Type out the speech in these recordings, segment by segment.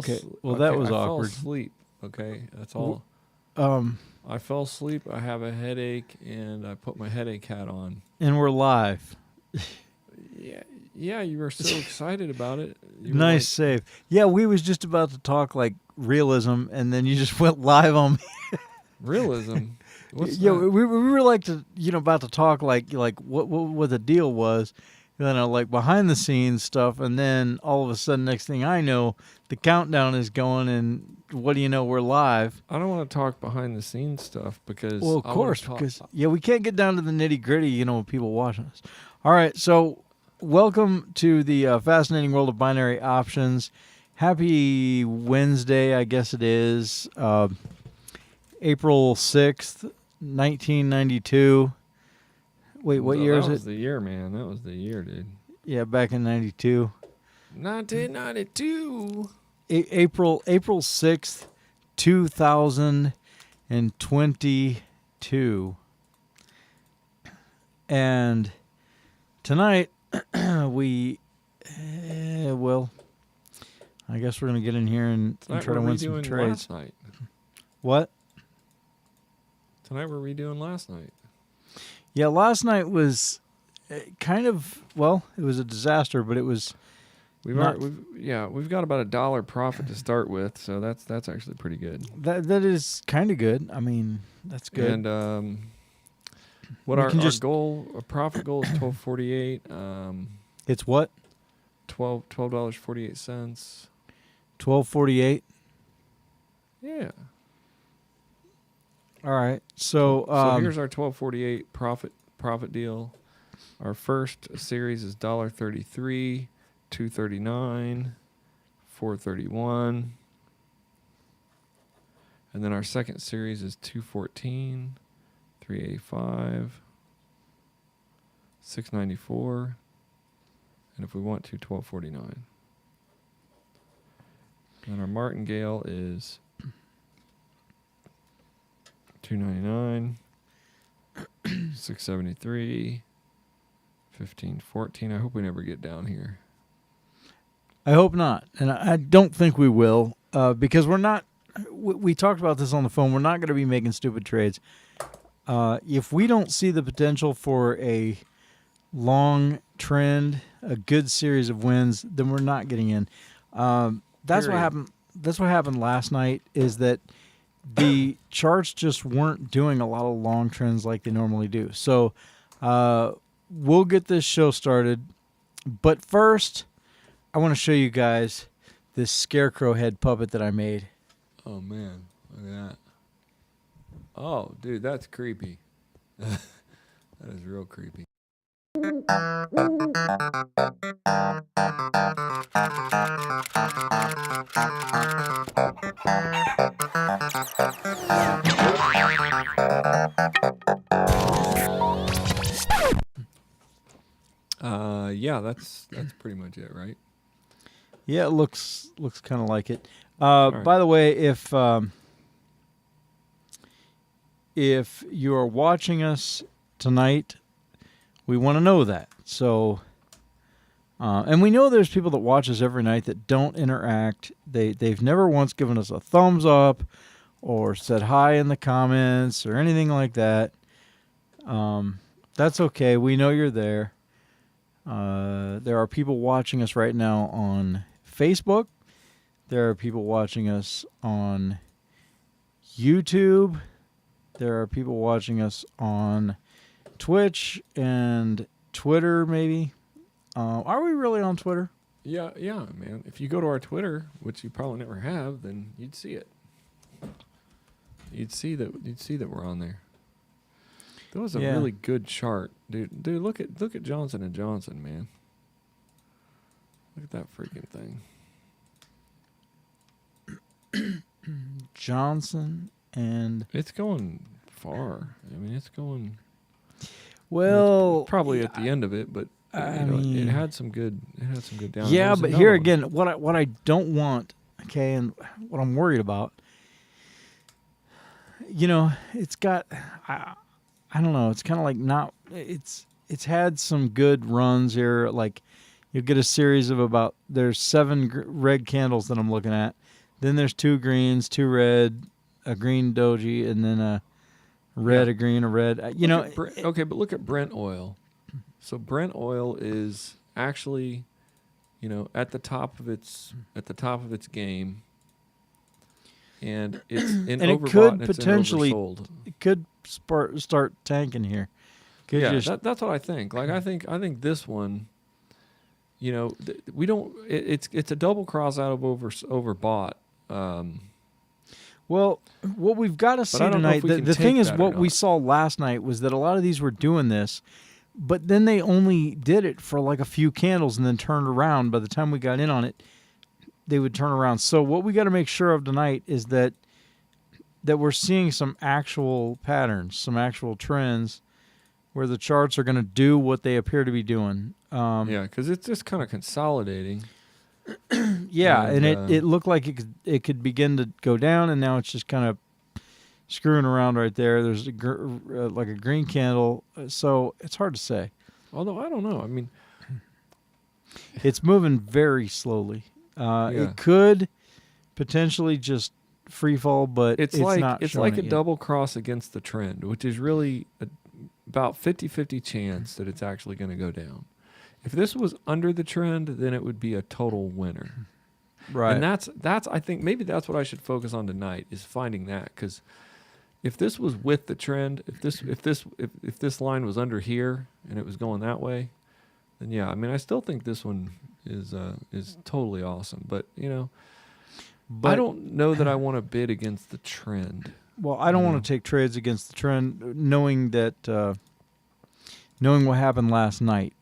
Okay. Well, that was I awkward. fell asleep. Okay, that's all. Um, I fell asleep. I have a headache, and I put my headache hat on. and we're live. Yeah, yeah. You were so excited about it. You were Nice save. Yeah, we was just about to talk like realism, and then you just went live on me. realism. What's Yeah, that? we were like about to talk like what the deal was, like behind the scenes stuff, and then all of a sudden, next thing I know, the countdown is going, and what do you know, we're live. I don't want to talk behind the scenes stuff because Well, of I want course, to talk. because we can't get down to the nitty gritty, with people watching us. All right, so welcome to the fascinating world of binary options. Happy Wednesday, I guess it is, April 6th, 1992. Wait, what year is That it? was the year, man. That was the year, dude. Yeah, back in 92. 1992. April 6th, 2022. And tonight, well, I guess we're going to get in here and Tonight try to we're win some redoing trades. last night. What? Tonight we're redoing last night. Yeah, last night was kind of, it was a disaster, but it was We've not- we've got about $1 profit to start with, so that's actually pretty good. that is kind of good. I mean, that's good. And what We our can just- our profit goal is 12.48. It's what? $12.48. 12.48. Yeah. All right. So here's our 12.48 profit deal. Our first series is $1.33, $2.39, $4.31. And then our second series is $2.14, $3.85, $6.94, and if we want to, $12.49. And our martingale is $2.99, $6.73, $15.14. I hope we never get down here. I hope not, and I don't think we will, because we're not. We talked about this on the phone. We're not going to be making stupid trades. If we don't see the potential for a long trend, a good series of wins, then we're not getting in. That's what Period. happened. That's what happened last night. Is that the charts just weren't doing a lot of long trends like they normally do. So we'll get this show started, but first, I want to show you guys this scarecrow head puppet that I made. Oh, man. Look at that. Oh, dude, that's creepy. That is real creepy. Yeah, that's pretty much it, right? Yeah, it looks kind of like it. right. By the way, if you are watching us tonight, we want to know that. So, and we know there's people that watch us every night that don't interact. They've never once given us a thumbs up or said hi in the comments or anything like that. That's okay. We know you're there. There are people watching us right now on Facebook. There are people watching us on YouTube. There are people watching us on Twitch and Twitter, maybe. Are we really on Twitter? Yeah, man. If you go to our Twitter, which you probably never have, then you'd see it. You'd see that we're on there. That was a Yeah. really good chart, dude. Dude, look at Johnson and Johnson, man. Look at that freaking thing. Johnson and It's going far. I mean, it's going well, probably at the end of it, but mean, it had some good down. yeah, There was but another here one. again, what I don't want, okay, and what I'm worried about, it's got, I don't know, it's kind of like not, it's had some good runs here, like, you'll get a series of there's 7 red candles that I'm looking at. Then there's 2 greens, 2 red, a green doji, and then a red, Yeah. a green, a red. Okay, but look at Brent oil. So Brent oil is actually, at the top of its game, and it's in and it overbought could and it's potentially in oversold. it could start tanking here. Could Yeah, just- that's what I think. Like I think this one, we don't. It's a double cross out of overbought. Well, what we've got to see I don't know tonight, if we can the thing take is, that or what we not. saw last night was that a lot of these were doing this, but then they only did it for like a few candles and then turned around. By the time we got in on it, they would turn around. So what we got to make sure of tonight is that we're seeing some actual patterns, some actual trends, where the charts are going to do what they appear to be doing. Yeah, because it's just kind of consolidating. Yeah, and And, it looked like it could begin to go down, and now it's just kind of screwing around right there. There's like a green candle, so it's hard to say. Although I don't know. I mean, It's moving very slowly. Yeah. It could potentially just free fall, but it's not. it's showing like it a yet. double cross against the trend, which is really about 50-50 chance that it's actually going to go down. If this was under the trend, then it would be a total winner. Right. And that's I think maybe that's what I should focus on tonight, is finding that, because if this was with the trend, if this line was under here and it was going that way, then yeah, I mean I still think this one is totally awesome. But but I don't know that I want to bid against the trend. Well, I don't Yeah. want to take trades against the trend, knowing that. Knowing what happened last night,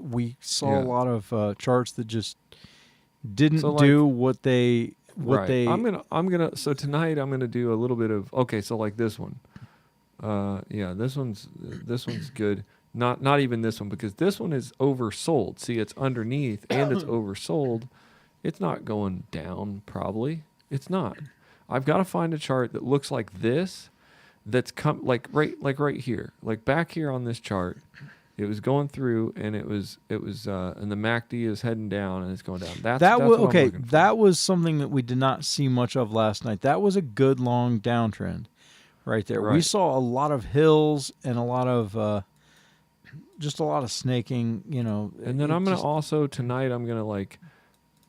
we saw Yeah. a lot of charts that just didn't So, do what they Right. they. I'm gonna so tonight I'm gonna do a little bit of, okay, so like this one. Yeah, this one's good. Not even this one, because this one is oversold. See, it's underneath and it's oversold. It's not going down, probably. It's not. I've got to find a chart that looks like this, that's right here. Like back here on this chart, it was going through and it was and the MACD is heading down and it's going down. That's was what okay. I'm looking for. That was something that we did not see much of last night. That was a good long downtrend, right there. We Right. saw a lot of hills and a lot of just a lot of snaking. And then I'm going to also tonight I'm going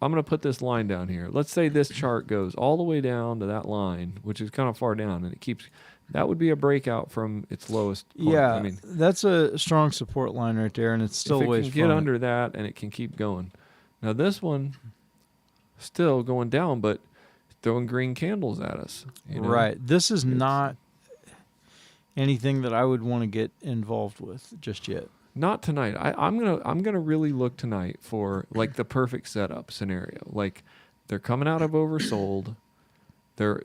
to put this line down here. Let's say this chart goes all the way down to that line, which is kind of far down, and it keeps. That would be a breakout from its lowest point. Yeah, I mean, that's a strong support line right there, and it's still if it ways can get from it. under that and it can keep going. Now this one, still going down, but throwing green candles at us. Right. This is It's- not anything that I would want to get involved with just yet. Not tonight. I'm gonna really look tonight for like the perfect setup scenario. Like they're coming out of oversold. They're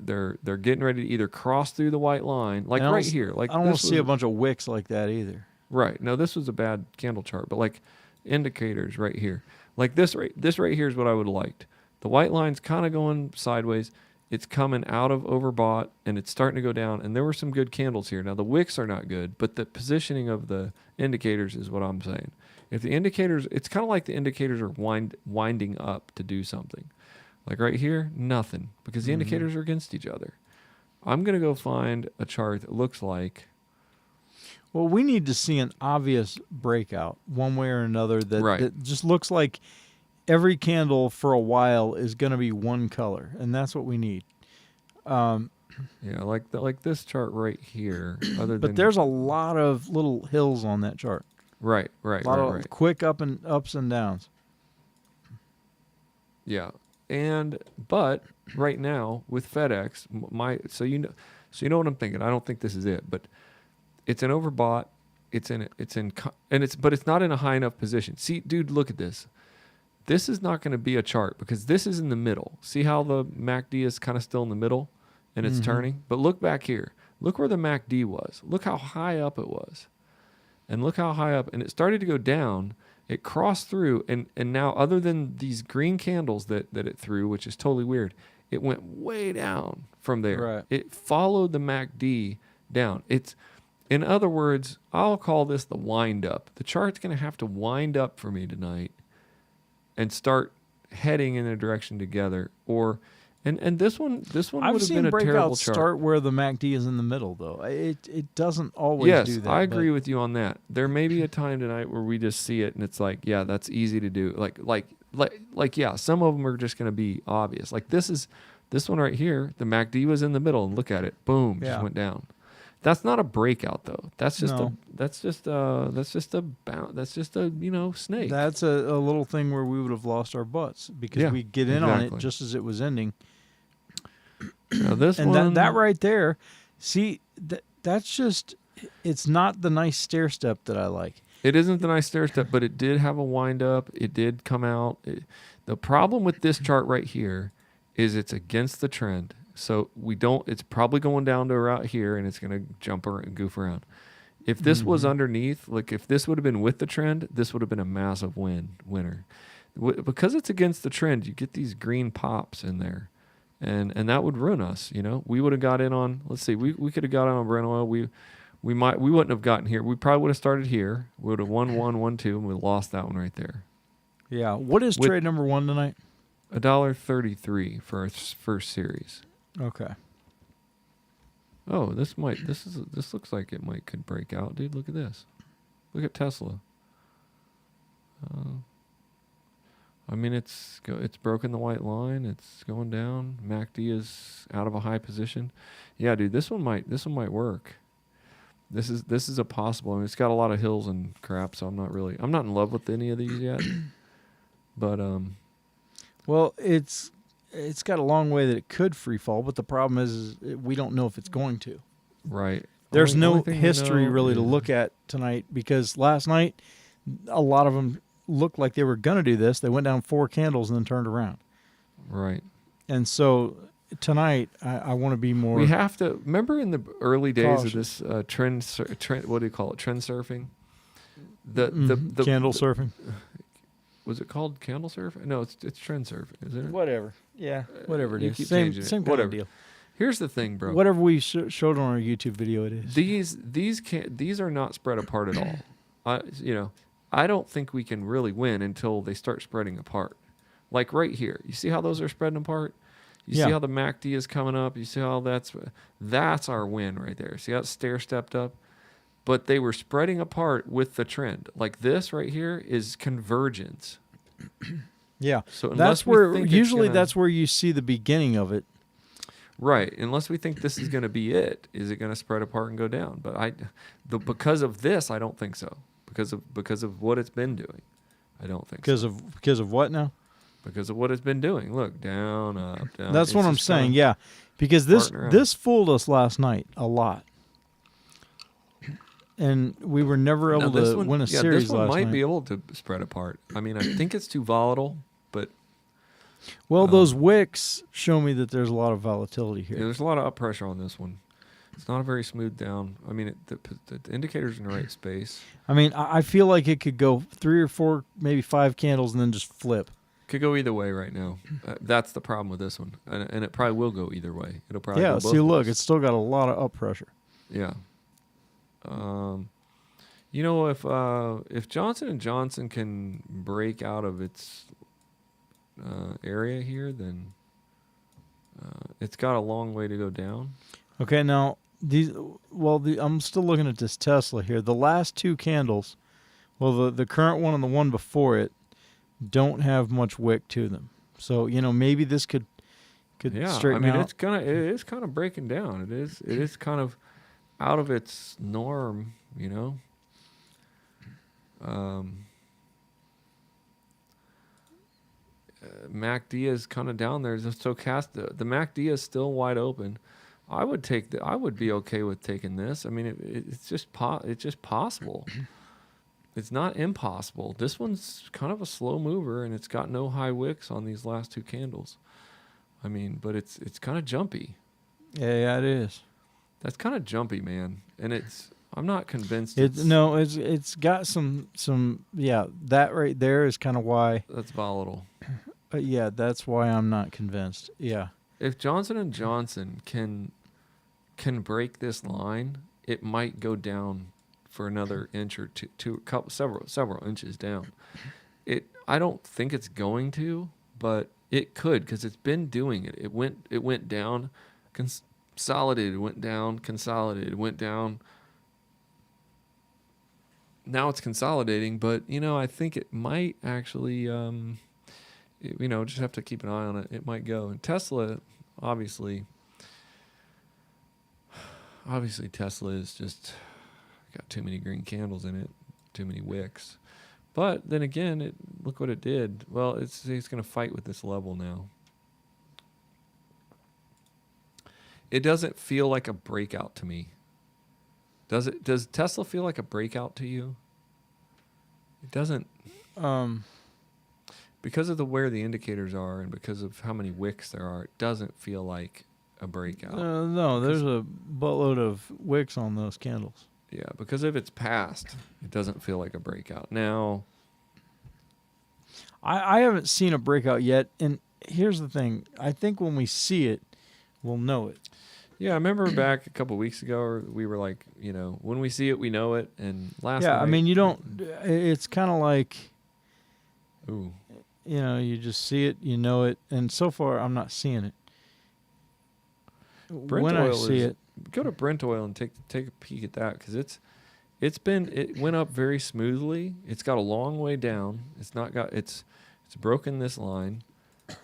getting ready to either cross through the white line, like And I don't right s- here. Like I don't want this to see a was- bunch of wicks like that either. Right. No, this was a bad candle chart, but like indicators right here. Like this right here is what I would have liked. The white line's kind of going sideways. It's coming out of overbought and it's starting to go down. And there were some good candles here. Now the wicks are not good, but the positioning of the indicators is what I'm saying. If the indicators, it's kind of like the indicators are winding up to do something. Like right here, nothing, because the Mhm. indicators are against each other. I'm going to go find a chart that looks like, Well, we need to see an obvious breakout one way or another that, Right. that just looks like every candle for a while is going to be one color, and that's what we need. yeah, like this chart right here. Other than But there's a lot of little hills on that chart. right. A lot of quick ups and downs. Yeah, but right now with FedEx, so you know what I'm thinking. I don't think this is it, but it's an overbought. But it's not in a high enough position. See, dude, look at this. This is not going to be a chart because this is in the middle. See how the MACD is kind of still in the middle and it's Mhm. turning? But look back here. Look where the MACD was. Look how high up it was. And look how high up. And it started to go down. It crossed through. And now, other than these green candles that it threw, which is totally weird, it went way down from there. Right. It followed the MACD down. In other words, I'll call this the wind up. The chart's going to have to wind up for me tonight and start heading in a direction together, or and this one I've would have seen been a terrible breakouts chart. start where the MACD is in the middle, though. It doesn't always Yes, do that. I but- agree with you on that. There may be a time tonight where we just see it and it's like, yeah, that's easy to do. Like yeah, some of them are just going to be obvious. Like this one right here, the MACD was in the middle and look at it, boom, Yeah. just went down. That's not a breakout though. That's just No. that's just a snake. That's a little thing where we would have lost our butts because Yeah, we get in on it exactly. just as it was ending. Now this And one, that right there, see, that's just, it's not the nice stair step that I like. it isn't the nice stair step, but it did have a wind up. It did come out. The problem with this chart right here is it's against the trend. So it's probably going down to around here and it's going to jump around and goof around. If this was underneath, like if this would have been with the trend, this would have been a massive winner. Because it's against the trend, you get these green pops in there. And that would ruin us, We would have got in on, let's see, we could have got in on Brent oil. We wouldn't have gotten here. We probably would have started here. We would have won 1, 2, and we lost that one right there. Yeah. What is trade number one tonight? $1.33 for our first series. Okay. Oh, this looks like it could break out, dude. Look at this. Look at Tesla. I mean, it's broken the white line. It's going down. MACD is out of a high position. Yeah, dude, this one might work. This is a possible. I mean, it's got a lot of hills and crap, so I'm not in love with any of these yet. But Well, it's got a long way that it could free fall, but the problem is we don't know if it's going to. right. There's Only no thing we history know really to is- look at tonight because last night a lot of them looked like they were going to do this. They went down 4 candles and then turned around. Right. And so tonight I want to be more. We have to remember in the early days Cautious. of this trend. What do you call it? Trend surfing. The candle surfing. Was it called candle surf? No, it's trend surf, isn't it? Whatever. Yeah. Whatever it You is. keep Same changing it. kind Whatever. of deal. Here's the thing, bro. Whatever we showed on our YouTube video, it is. These are not spread apart at all. I don't think we can really win until they start spreading apart. Like right here, you see how those are spreading apart? You Yeah. see how the MACD is coming up? You see how that's our win right there. See how it stair stepped up? But they were spreading apart with the trend. Like this right here is convergence. Yeah. So That's unless we where think it's usually gonna- that's where you see the beginning of it. Right, unless we think this is going to be it, is it going to spread apart and go down? But because of this, I don't think so. Because of what it's been doing, I don't think so. Because of what now? Because of what it's been doing. Look, down, up, down. That's It's what I'm just kinda- saying. Yeah. Because farting around. this fooled us last night a lot. And we were never Now, able this to one- win a yeah, series this one last might night. be able to spread apart. I mean, I think it's too volatile, but Well, those wicks show me that there's a lot of volatility here. yeah, there's a lot of up pressure on this one. It's not a very smooth down. I mean, the indicator's in the right space. I mean, I feel like it could go 3 or 4, maybe 5 candles and then just flip. Could go either way right now. That's the problem with this one, and it probably will go either way. It'll probably Yeah, go both see, look, ways. it's still got a lot of up pressure. Yeah. If Johnson & Johnson can break out of its area here, then it's got a long way to go down. Okay, now I'm still looking at this Tesla here. The last 2 candles, well, the current one and the one before it don't have much wick to them. So maybe this could Yeah, I straighten mean out. it is kind of breaking down. It is kind of out of its norm, MACD is kind of down there. The stochastic, the MACD is still wide open. I would be okay with taking this. I mean, it's just possible. It's not impossible. This one's kind of a slow mover, and it's got no high wicks on these last 2 candles. I mean, but it's kind of jumpy. Yeah, it is. That's kind of jumpy, man. And I'm not convinced. It's got some that right there is kind of why. That's volatile. Yeah, that's why I'm not convinced. Yeah. If Johnson & Johnson can break this line, it might go down for another inch or two, several inches down. I don't think it's going to, but it could because it's been doing it. It went down, consolidated, went down, consolidated, went down. Now it's consolidating, but I think it might actually, just have to keep an eye on it. It might go. And Tesla, obviously Tesla is just got too many green candles in it, too many wicks. But then again, look what it did. Well, it's going to fight with this level now. It doesn't feel like a breakout to me. Does it? Does Tesla feel like a breakout to you? It doesn't. Because of where the indicators are and because of how many wicks there are, it doesn't feel like a breakout. No, there's a buttload of wicks on those candles. Yeah, because if it's past, it doesn't feel like a breakout. Now, I haven't seen a breakout yet, and here's the thing. I think when we see it, we'll know it. yeah, I remember back a couple weeks ago, we were like, when we see it, we know it. And last night, I mean, you don't. It's kind of like, ooh, you just see it, you know it, and so far I'm not seeing it. Brent when oil I see it, go to Brent oil and take a peek at that because it went up very smoothly. It's got a long way down. It's broken this line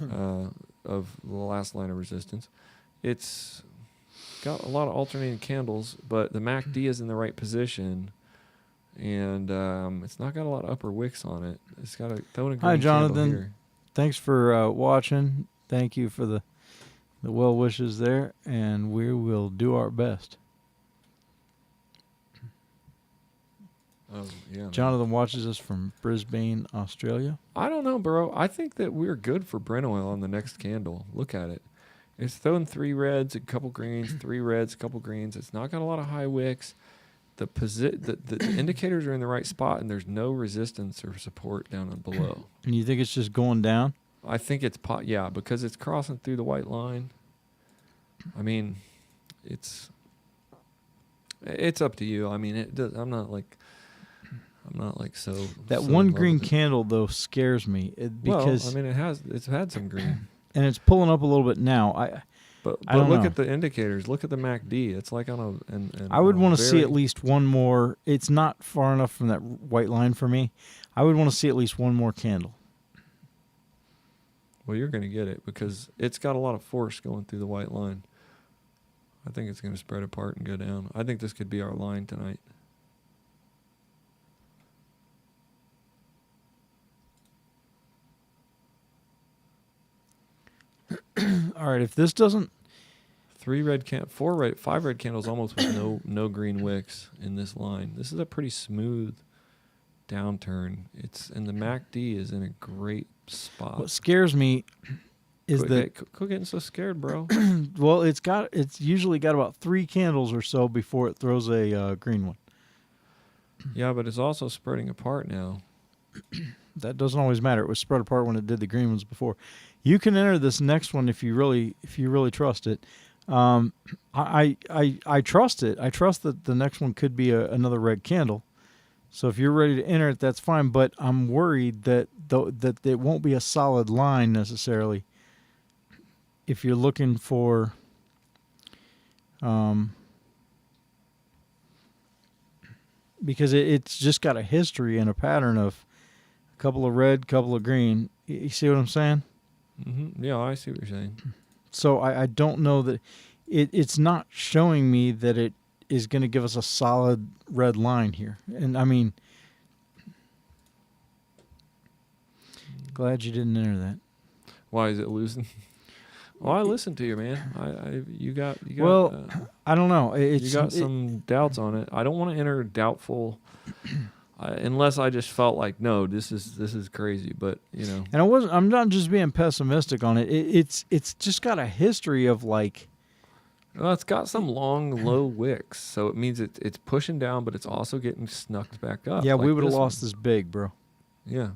of the last line of resistance. It's got a lot of alternating candles, but the MACD is in the right position, and it's not got a lot of upper wicks on it. It's got a green Hi, Jonathan. candle here. Thanks for watching. Thank you for the well wishes there, and we will do our best. Oh, yeah. man. Jonathan watches us from Brisbane, Australia. I don't know, bro. I think that we're good for Brent oil on the next candle. Look at it. It's throwing 3 reds, a couple greens, 3 reds, a couple greens. It's not got a lot of high wicks. The indicators are in the right spot, and there's no resistance or support down and below. And you think it's just going down? I think it's because it's crossing through the white line. I mean, it's up to you. I mean, I'm not like so. That so one in love green with it. candle though scares me because well, I mean, it's had some green. and it's pulling up a little bit now. But I don't look know. at the indicators. Look at the MACD. It's like on I would want to see very- at least one more. It's not far enough from that white line for me. I would want to see at least one more candle. Well, you're going to get it because it's got a lot of force going through the white line. I think it's going to spread apart and go down. I think this could be our line tonight. All right, if this doesn't, 5 red candles almost with no green wicks in this line. This is a pretty smooth downturn. And the MACD is in a great spot. what scares me is Quit getting so scared, bro. well, it's usually got about 3 candles or so before it throws a green one. Yeah, but it's also spreading apart now. That doesn't always matter. It was spread apart when it did the green ones before. You can enter this next one if you really trust it. I trust it. I trust that the next one could be another red candle. So if you're ready to enter it, that's fine. But I'm worried that it won't be a solid line necessarily. If you're looking for, because it's just got a history and a pattern of a couple of red, couple of green. You see what I'm saying? Mm-hmm. Yeah, I see what you're saying. So I don't know that it's not showing me that it is going to give us a solid red line here. And I mean, glad you didn't enter that. Why is it losing? Well, I listened to you, man. You got. Well, I don't know. You got some doubts on it. I don't want to enter doubtful, unless I just felt like, no, this is crazy. But And I'm not just being pessimistic on it. It's just got a history of like. Well, it's got some long, low wicks, so it means it's pushing down, but it's also getting snuck back up. Yeah, like we would have this lost one. this big, bro. Yeah.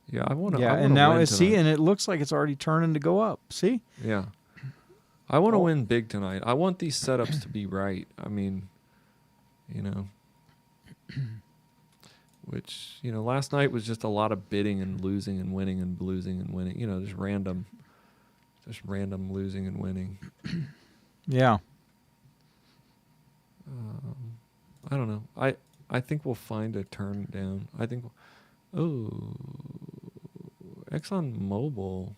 Yeah, I want to. Yeah, and now and it looks like it's already turning to go up. See? Yeah. I want to win big tonight. I want these setups to be right. I mean, which, you know, last night was just a lot of bidding and losing and winning and losing and winning. You know, just random losing and winning. Yeah. I don't know. I think we'll find a turn down. I think. Exxon Mobil.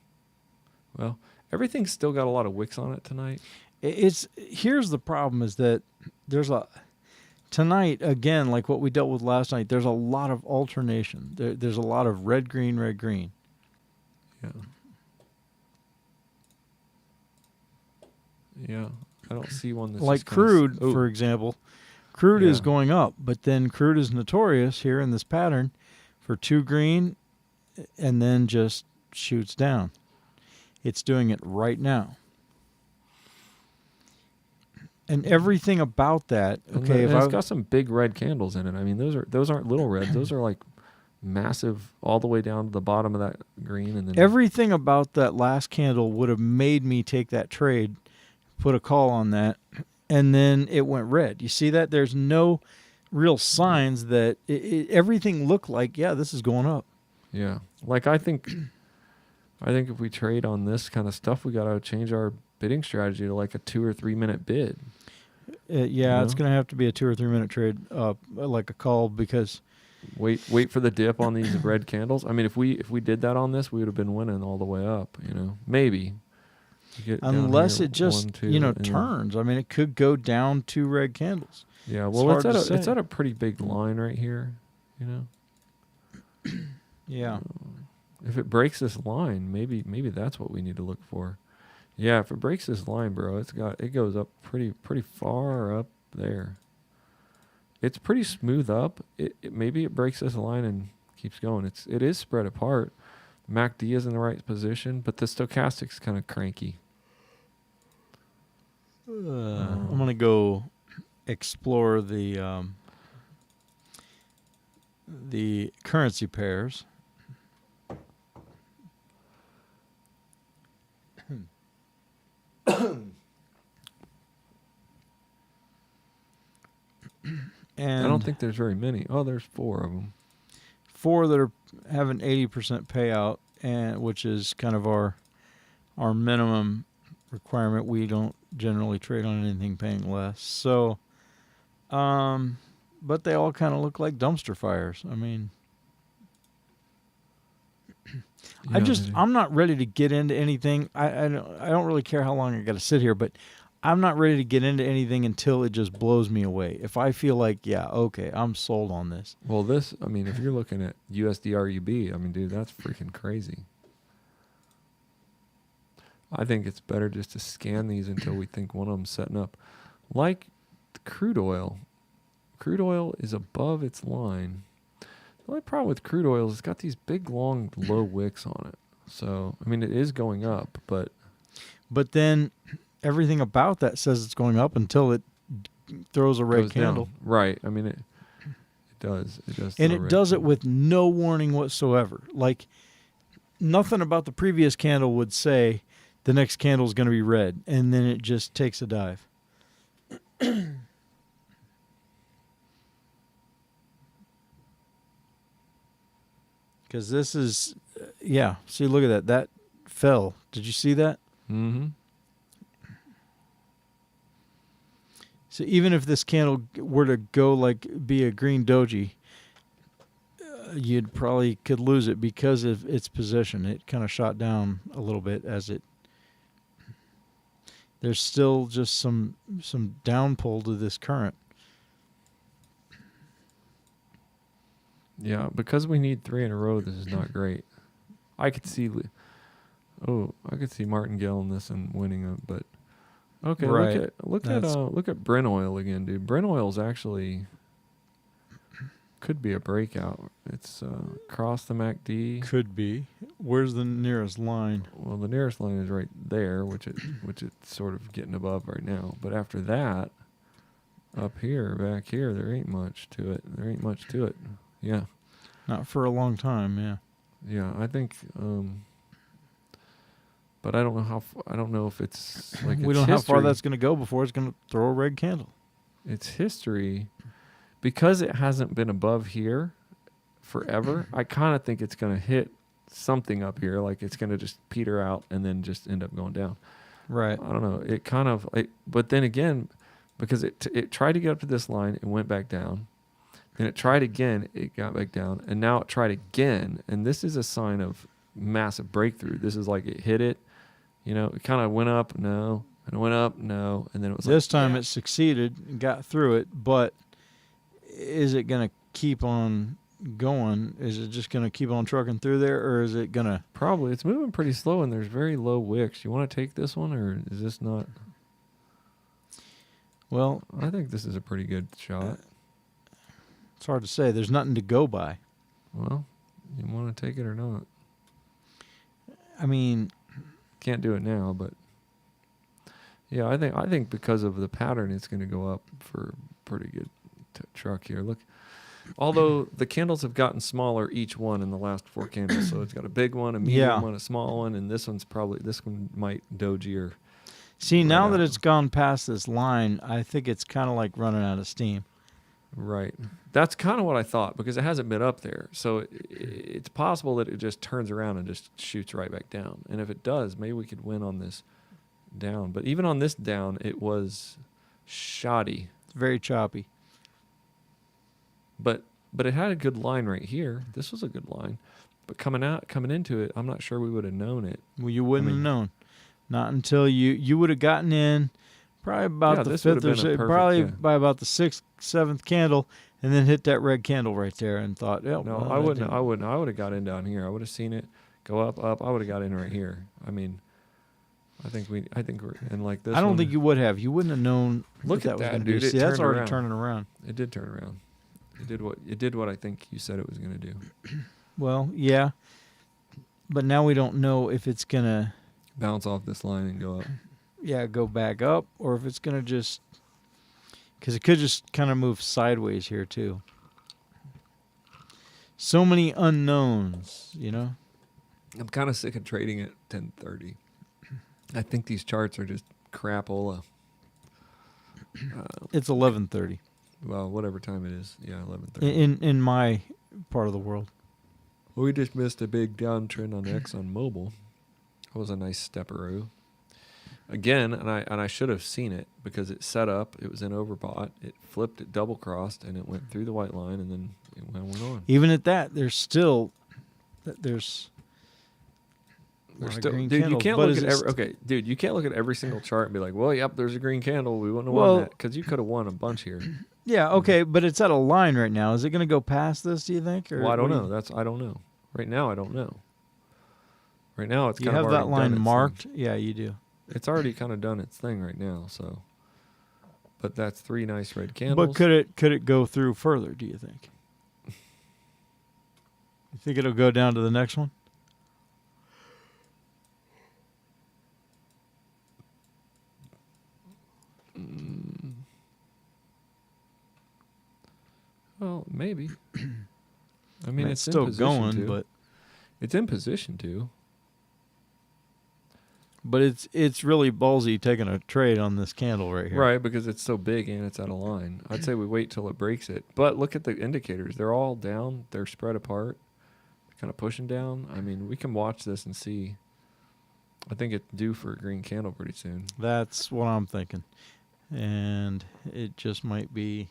Well, everything's still got a lot of wicks on it tonight. Here's the problem is that tonight, again, like what we dealt with last night, there's a lot of alternation. There's a lot of red, green, red, green. Yeah. Yeah. I don't see one that's Like just kinda crude, for example. Crude is Yeah. going up, but then crude is notorious here in this pattern for 2 green and then just shoots down. It's doing it right now. And everything about that, okay, and it's got some big red candles in it. I mean, those aren't little reds. Those are like massive, all the way down to the bottom of that green, and then everything about that last candle would have made me take that trade, put a call on that, and then it went red. You see that? There's no real signs that everything looked like, yeah, this is going up. Yeah, like I think if we trade on this kind of stuff, we got to change our bidding strategy to like a 2 or 3 minute bid. Yeah, it's know? going to have to be a 2 or 3 minute trade, like a call, because Wait for the dip on these red candles. I mean, if we did that on this, we would have been winning all the way up. You know, maybe. Unless it just 1, 2, and then- turns. I mean, it could go down 2 red candles. Yeah, It's well, hard to it's say. at a pretty big line right here. You know. Yeah. If it breaks this line, maybe that's what we need to look for. Yeah, if it breaks this line, bro, it goes up pretty far up there. It's pretty smooth up. Maybe it breaks this line and keeps going. It is spread apart. MACD is in the right position, but the stochastic's kind of cranky. I'm going to go explore the currency pairs. And I don't think there's very many. Oh, there's 4 of them. 4 that have an 80% payout, and which is kind of our minimum requirement. We don't generally trade on anything paying less. So, but they all kind of look like dumpster fires. I mean, Yeah, I'm not ready to get into anything. I don't really care how long I got to sit here, but I'm not ready to get into anything until it just blows me away. If I feel like, yeah, okay, I'm sold on this. Well, if you're looking at USDRUB, I mean, dude, that's freaking crazy. I think it's better just to scan these until we think one of them's setting up. Like crude oil. Crude oil is above its line. The only problem with crude oil is it's got these big, long, low wicks on it. So, I mean, it is going up, but then everything about that says it's going up until it throws a red goes candle. down. Right. I mean, it does. It does. And throw a it red does it candle. with no warning whatsoever. Like, nothing about the previous candle would say the next candle is going to be red, and then it just takes a dive. Because this is, yeah, see, look at that. That fell. Did you see that? Mm-hmm. So even if this candle were to go like be a green doji, you'd probably could lose it because of its position. It kind of shot down a little bit as it. There's still just some down pull to this current. Yeah, because we need 3 in a row, this is not great. I could see Martingale in this and winning it, but okay. Right. Look at Brent oil again, dude. Brent oil's actually could be a breakout. It's across the MACD. Could be. Where's the nearest line? Well, the nearest line is right there, which it's sort of getting above right now. But after that, up here, back here, there ain't much to it. Yeah. Not for a long time. Yeah. Yeah, I think. But I don't know I don't know if it's like We it's don't know how far history. that's going to go before it's going to throw a red candle. It's history, because it hasn't been above here. forever. I kind of think it's going to hit something up here, like it's going to just peter out and then just end up going down. Right. I don't know. It kind of, but then again, because it tried to get up to this line, it went back down. Then it tried again, it got back down, and now it tried again. And this is a sign of massive breakthrough. This is like it hit it, it kind of went up, no, and it went up, no, and then it was This like, time yeah. it succeeded and got through it, but is it going to keep on going? Is it just going to keep on trucking through there, or is it going to... Probably. It's moving pretty slow, and there's very low wicks. You want to take this one, or is this not? Well, I think this is a pretty good shot. it's hard to say. There's nothing to go by. Well, you want to take it or not? I mean, Can't do it now, but yeah, I think because of the pattern, it's going to go up for a pretty good truck here. Look, although the candles have gotten smaller each one in the last 4 candles, so it's got a big one, a medium Yeah. one, a small one, and this one might dojier. see, now Right that out. it's gone past this line, I think it's kind of like running out of steam. Right. That's kind of what I thought, because it hasn't been up there. So it's possible that it just turns around and just shoots right back down. And if it does, maybe we could win on this down. But even on this down, it was shoddy. It's very choppy. But it had a good line right here. This was a good line. But coming into it, I'm not sure we would have known it. Well, you wouldn't I mean- have known. Not until you would have gotten in probably about Yeah, the this would have 5th or been a perfect, probably yeah. by about the 6th, 7th candle, and then hit that red candle right there and thought, No, well, I that wouldn't. didn't- I wouldn't. I would have got in down here. I would have seen it go up. I would have got in right here. I mean, I think we're and like this. I don't one, think you would have. You wouldn't have known Look what at that was that, going to dude. do. It See, that's turned already around. turning around. It did turn around. It did what I think you said it was going to do. Well, yeah. But now we don't know if it's going to Bounce off this line and go up. go back up or if it's going to just... Because it could just kind of move sideways here, too. So many unknowns, I'm kind of sick of trading at 10:30. I think these charts are just crapola. It's 11:30 Well, whatever time it is. Yeah, 11:30. in my part of the world. We just missed a big downtrend on ExxonMobil. That was a nice stepperoo. Again, and I should have seen it because it set up. It was in overbought. It flipped. It double crossed, and it went through the white line, and then it went on. Even at that, there's still... There's... We're lot of still, green dude. candles, You can't but look is at it every. Okay, dude. You can't look at every single chart and be like, "Well, yep, there's a green candle. We wouldn't have Well- won that because you could have won a bunch here." Yeah, okay, but it's at a line right now. Is it going to go past this, do you think? Or Well, I don't what do know. I don't know. Right now, I don't know. Right now, it's You kind have of that already line done its marked? thing. Yeah, you do. It's already kind of done its thing right now. So, but that's 3 nice red candles. But could it go through further, do you think? You think it'll go down to the next one? Well, maybe. I mean, it's still in position going, to. but It's in position to. it's really ballsy taking a trade on this candle right here. Right, because it's so big and it's out of line. I'd say we wait till it breaks it. But look at the indicators. They're all down. They're spread apart. Kind of pushing down. I mean, we can watch this and see. I think it's due for a green candle pretty soon. That's what I'm thinking. And it just might be...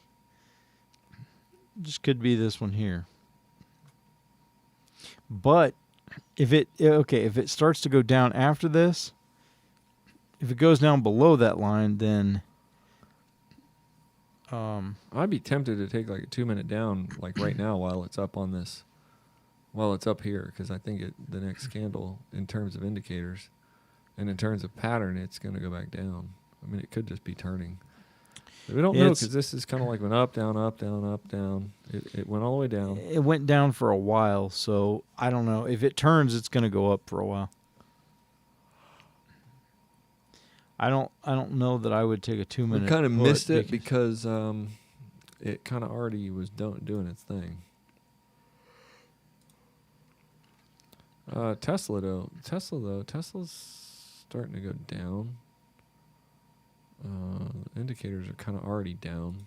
Just could be this one here. But if it starts to go down after this, if it goes down below that line, then I'd be tempted to take like a 2-minute down, like right now, while it's up on this, while it's up here, because I think the next candle, in terms of indicators, and in terms of pattern, it's going to go back down. I mean, it could just be turning. We don't know It's- because this is kind of like went up, down, up, down, up, down. It went all the way down. it went down for a while, so I don't know. If it turns, it's going to go up for a while. I don't know that I would take a 2-minute. We kind of put missed it because it kind of already was doing its thing. Tesla's starting to go down. Indicators are kind of already down.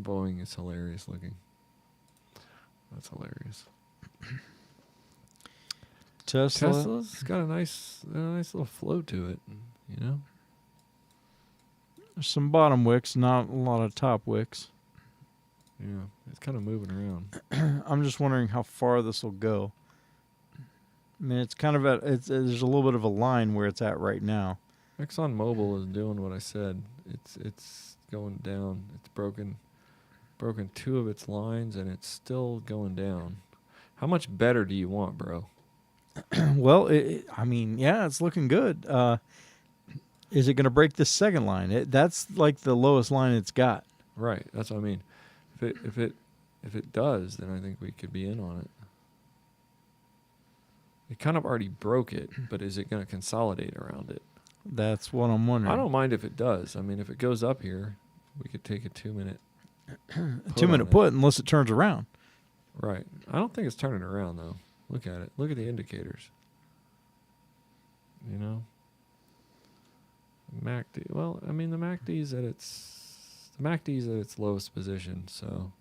Boeing is hilarious looking. That's hilarious. Tesla's got a nice little flow to it, you know? There's some bottom wicks, not a lot of top wicks. Yeah, it's kind of moving around. I'm just wondering how far this will go. I mean, it's kind of there's a little bit of a line where it's at right now. ExxonMobil is doing what I said. It's going down. It's broken 2 of its lines, and it's still going down. How much better do you want, bro? Well, I mean, yeah, it's looking good. Is it going to break this second line? That's like the lowest line it's got. Right. That's what I mean. If it does, then I think we could be in on it. It kind of already broke it, but is it going to consolidate around it? That's what I'm wondering. I don't mind if it does. I mean, if it goes up here, we could take a 2-minute a 2-minute put unless it turns around. Right. I don't think it's turning around, though. Look at it. Look at the indicators. You know? MACD. Well, I mean, the MACD's at its lowest position, so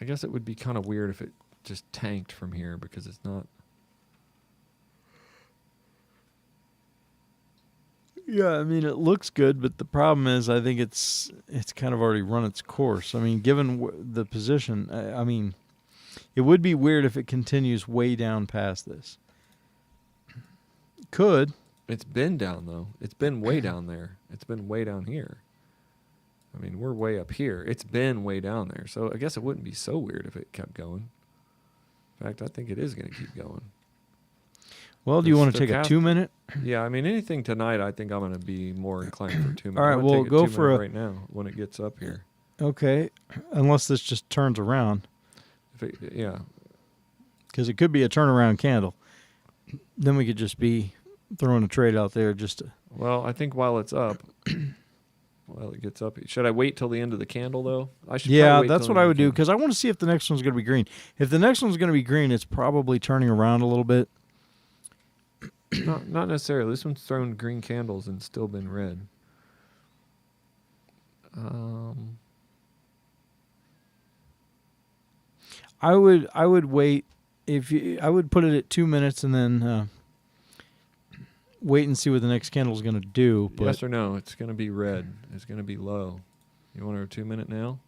I guess it would be kind of weird if it just tanked from here because it's not. Yeah, I mean, it looks good, but the problem is I think it's kind of already run its course. I mean, given the position, I mean, it would be weird if it continues way down past this. Could. It's been down, though. It's been way down there. It's been way down here. I mean, we're way up here. It's been way down there. So I guess it wouldn't be so weird if it kept going. In fact, I think it is going to keep going. Well, do you want to take a 2-minute? Yeah, I mean, anything tonight, I think I'm going to be more inclined for 2 minutes. All right, well, go for right now when it gets up here. Okay, unless this just turns around. Yeah. Because it could be a turnaround candle. Then we could just be throwing a trade out there just to... Well, I think while it's up, while it gets up, should I wait till the end of the candle, though? Yeah, that's what I would do, because I want to see if the next one's going to be green. If the next one's going to be green, it's probably turning around a little bit. Not necessarily. This one's thrown green candles and still been red. I would wait. I would put it at 2 minutes and then wait and see what the next candle is going to do. But yes or no? It's going to be red. It's going to be low. You want a 2 minute now?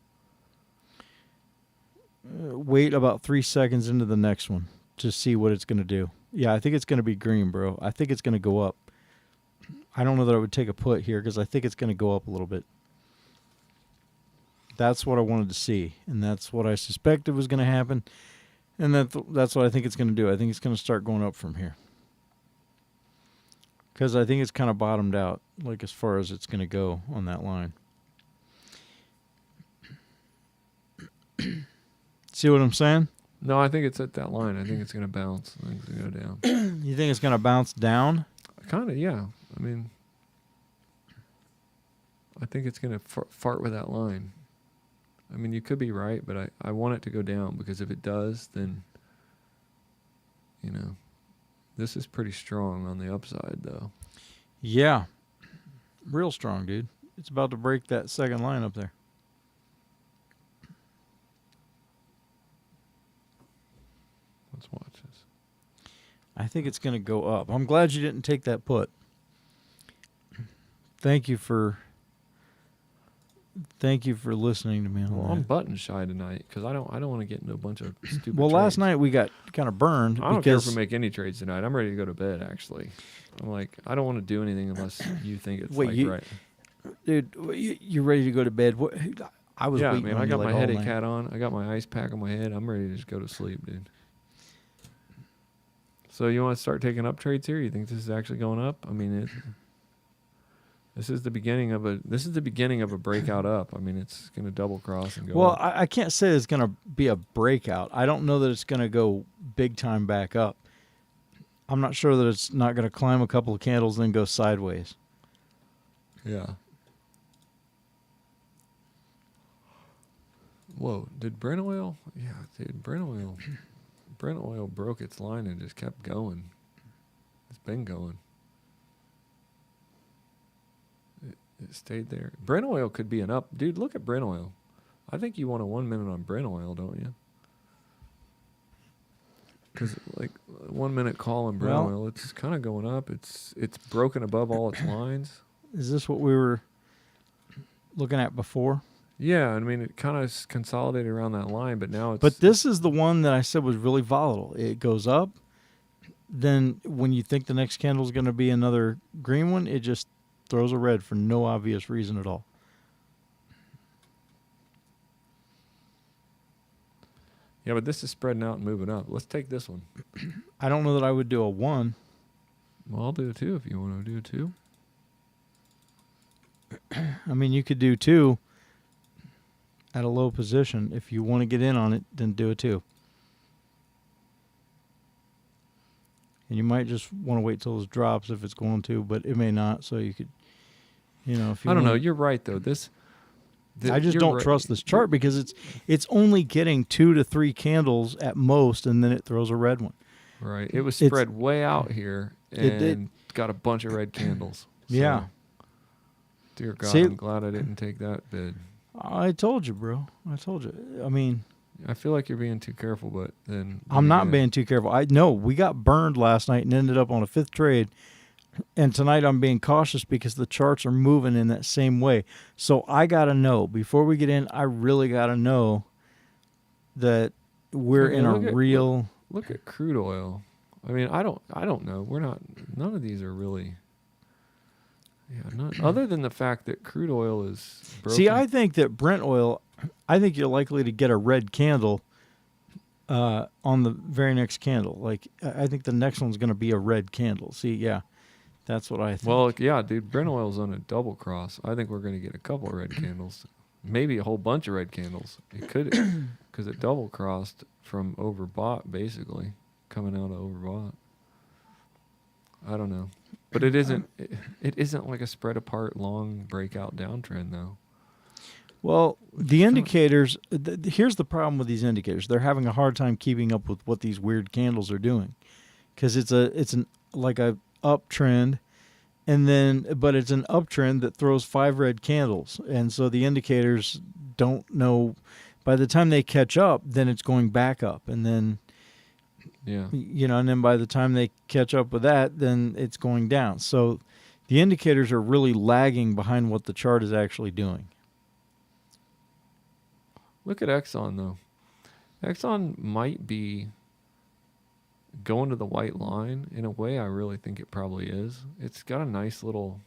Wait about 3 seconds into the next one to see what it's going to do. Yeah, I think it's going to be green, bro. I think it's going to go up. I don't know that I would take a put here because I think it's going to go up a little bit. That's what I wanted to see, and that's what I suspected was going to happen, and that's what I think it's going to do. I think it's going to start going up from here because I think it's kind of bottomed out, like as far as it's going to go on that line. See what I'm saying? No, I think it's at that line. I think it's going to bounce. I think it's going to go down. You think it's going to bounce down? Kind of, yeah. I mean, I think it's going to fart with that line. I mean, you could be right, but I want it to go down because if it does, then, you know, this is pretty strong on the upside, though. Yeah. Real strong, dude. It's about to break that second line up there. Let's watch this. I think it's going to go up. I'm glad you didn't take that put. Thank you for listening to me on Well, that. I'm button shy tonight because I don't want to get into a bunch of stupid Well, trades. last night we got kind of burned. I don't care if because we make any trades tonight. I'm ready to go to bed, actually. I'm like, I don't want to do anything unless you think it's right. Dude, you're ready to go to bed. I was waiting man, on I you got like my all headache night. hat on. I got my ice pack on my head. I'm ready to just go to sleep, dude. So you want to start taking up trades here? You think this is actually going up? I mean, this is the beginning of a breakout up. I mean, it's going to double cross and go Well, up. I can't say it's going to be a breakout. I don't know that it's going to go big time back up. I'm not sure that it's not going to climb a couple of candles and then go sideways. Yeah. Whoa, did Brent oil? Yeah, dude, Brent oil broke its line and just kept going. It's been going. It stayed there. Brent oil could be an up. Dude, look at Brent oil. I think you want a 1 minute on Brent oil, don't you? Because like 1 minute call on Brent Well- oil, it's kind of going up. It's broken above all its lines. Is this what we were looking at before? Yeah, I mean it kind of consolidated around that line, but now it's. But this is the one that I said was really volatile. It goes up. Then when you think the next candle is going to be another green one, it just throws a red for no obvious reason at all. Yeah, but this is spreading out and moving up. Let's take this one. I don't know that I would do a 1. Well, I'll do a 2 if you want to do a 2. I mean, you could do 2 at a low position. If you want to get in on it, then do a 2. And you might just want to wait till this drops if it's going to, but it may not. So you could, if you I don't know. want- You're right though. I just you're don't right. trust this chart because it's only getting 2 to 3 candles at most, and then it throws a red one. Right. It was It's- spread way out here and It- got a bunch of red candles. So, Yeah. Dear God, See- I'm glad I didn't take that bid. I told you, bro. I told you. I mean, I feel like you're being too careful, but then I'm not again, being too careful. I know we got burned last night and ended up on a 5th trade. And tonight I'm being cautious because the charts are moving in that same way. So I got to know before we get in, I really got to know that we're Okay, in a look at- real Look at crude oil. I mean, I don't know. We're not. None of these are really. Yeah, not other than the fact that crude oil is broken. See, I think that Brent oil, I think you're likely to get a red candle on the very next candle. Like, I think the next one's going to be a red candle. See, yeah, that's what I think. Well, yeah, dude, Brent oil's on a double cross. I think we're going to get a couple of red candles, maybe a whole bunch of red candles. It could, because it double crossed from overbought, basically coming out of overbought. I don't know, but it isn't. It isn't like a spread apart long breakout downtrend though. Well, the indicators, here's the problem with these indicators. They're having a hard time keeping up with what these weird candles are doing. Cuz it's like a uptrend but it's an uptrend that throws 5 red candles. And so the indicators don't know by the time they catch up, then it's going back up, and then Yeah. and then by the time they catch up with that, then it's going down. So the indicators are really lagging behind what the chart is actually doing. Look at Exxon though. Exxon might be going to the white line in a way. I really think it probably is. It's got a nice little.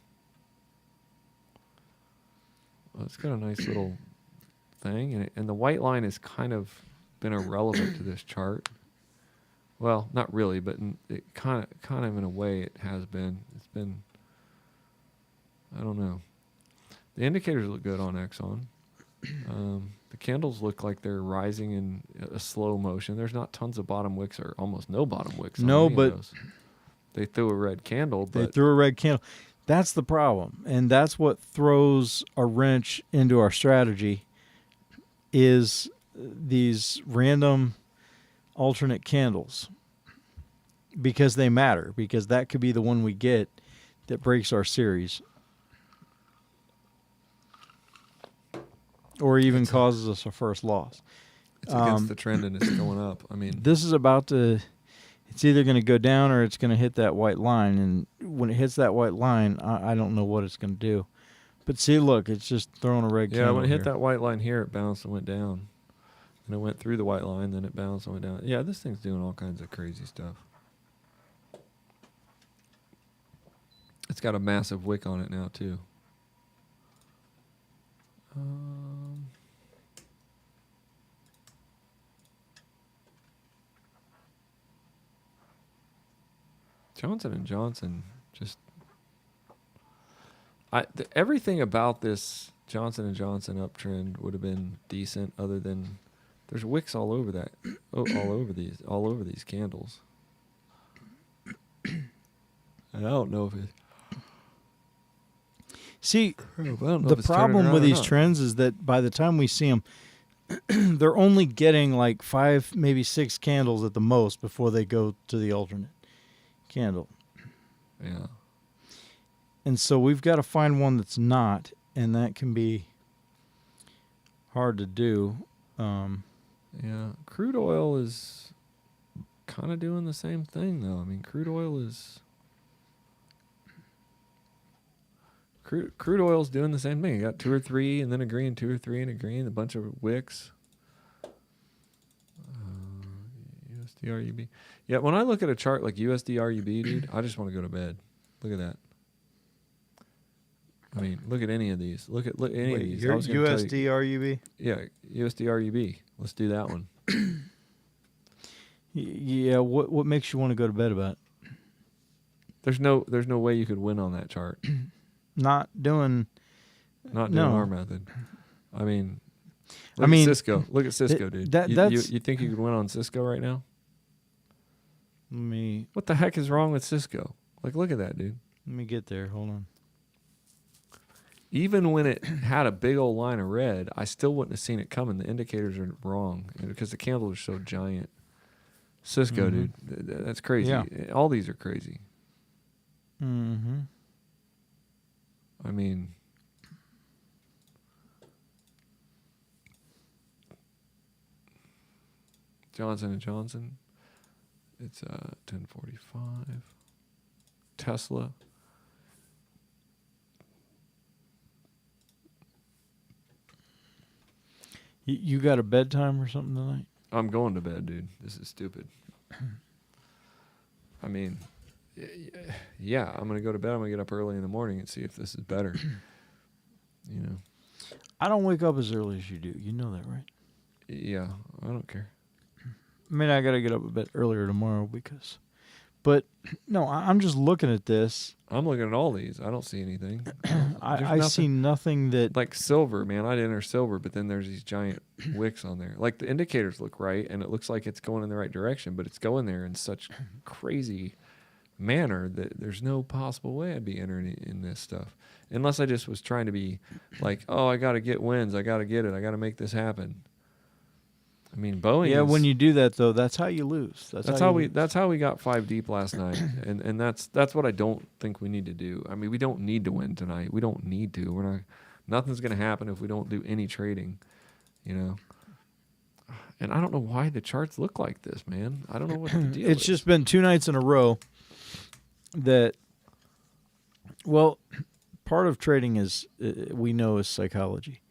It's got a nice little thing, and the white line has kind of been irrelevant to this chart. Well, not really, but it kind of in a way it has been. It's been. I don't know. The indicators look good on Exxon. The candles look like they're rising in a slow motion. There's not tons of bottom wicks or almost no bottom wicks. On No, any of but those. They threw a red candle. They But threw a red candle. That's the problem, and that's what throws a wrench into our strategy. Is these random alternate candles, because they matter, because that could be the one we get that breaks our series, or even causes us a first loss. it's against the trend and it's going up. I mean, This is about to. It's either going to go down or it's going to hit that white line, and when it hits that white line, I don't know what it's going to do. But see, look, it's just throwing a red yeah, candle when it hit here. that white line here, it bounced and went down. And it went through the white line, then it bounced and went down. Yeah, this thing's doing all kinds of crazy stuff. It's got a massive wick on it now, too. Johnson & Johnson just... everything about this Johnson & Johnson uptrend would have been decent, other than there's wicks all over that, all over these candles. And I don't know if it. See, I don't know the if it's turning problem around with or these not. trends is that by the time we see them, they're only getting like 5, maybe 6 candles at the most before they go to the alternate candle. Yeah. And so we've got to find one that's not, and that can be hard to do. Yeah, crude oil is kind of doing the same thing, though. I mean, crude oil's doing the same thing. You got 2 or 3, and then a green, 2 or 3, and a green, a bunch of wicks. USDRUB. Yeah, when I look at a chart like USDRUB, dude, I just want to go to bed. Look at that. I mean, look at any of these. Look at any of these. Your I was gonna tell you- USDRUB? Yeah, USDRUB. Let's do that one. Yeah, what makes you want to go to bed about it? There's no way you could win on that chart. Not doing Not doing No. our method. I mean, I mean, at Cisco. Look at Cisco, dude. that's- You think you could win on Cisco right now? let me What the heck is wrong with Cisco? Like, look at that, dude. get there. Hold on. Even when it had a big old line of red, I still wouldn't have seen it coming. The indicators are wrong because the candles are so giant. Cisco, Mhm. dude, that's crazy. Yeah. All these are crazy. Mm-hmm. I mean, Johnson & Johnson, it's 1045. Tesla. You got a bedtime or something tonight? I'm going to bed, dude. This is stupid. I mean, yeah, I'm going to go to bed. I'm going to get up early in the morning and see if this is better. You know? I don't wake up as early as you do. You know that, right? Yeah, I don't care. I mean, I got to get up a bit earlier tomorrow because... But, no, I'm just looking at this. I'm looking at all these. I don't see anything. I see nothing that... Like silver, man. I'd enter silver, but then there's these giant wicks on there. Like the indicators look right, and it looks like it's going in the right direction, but it's going there in such crazy manner that there's no possible way I'd be entering in this stuff. Unless I just was trying to be like, oh, I got to get wins. I got to get it. I got to make this happen. I mean, Boeing. Yeah, is, when you do that, though, that's how you lose. that's how we got 5 deep last night, and that's what I don't think we need to do. I mean, we don't need to win tonight. We don't need to. We're not. Nothing's going to happen if we don't do any trading, you know. And I don't know why the charts look like this, man. I don't know what the deal It's is. just been 2 nights in a row that, well, part of trading is, we know, is psychology.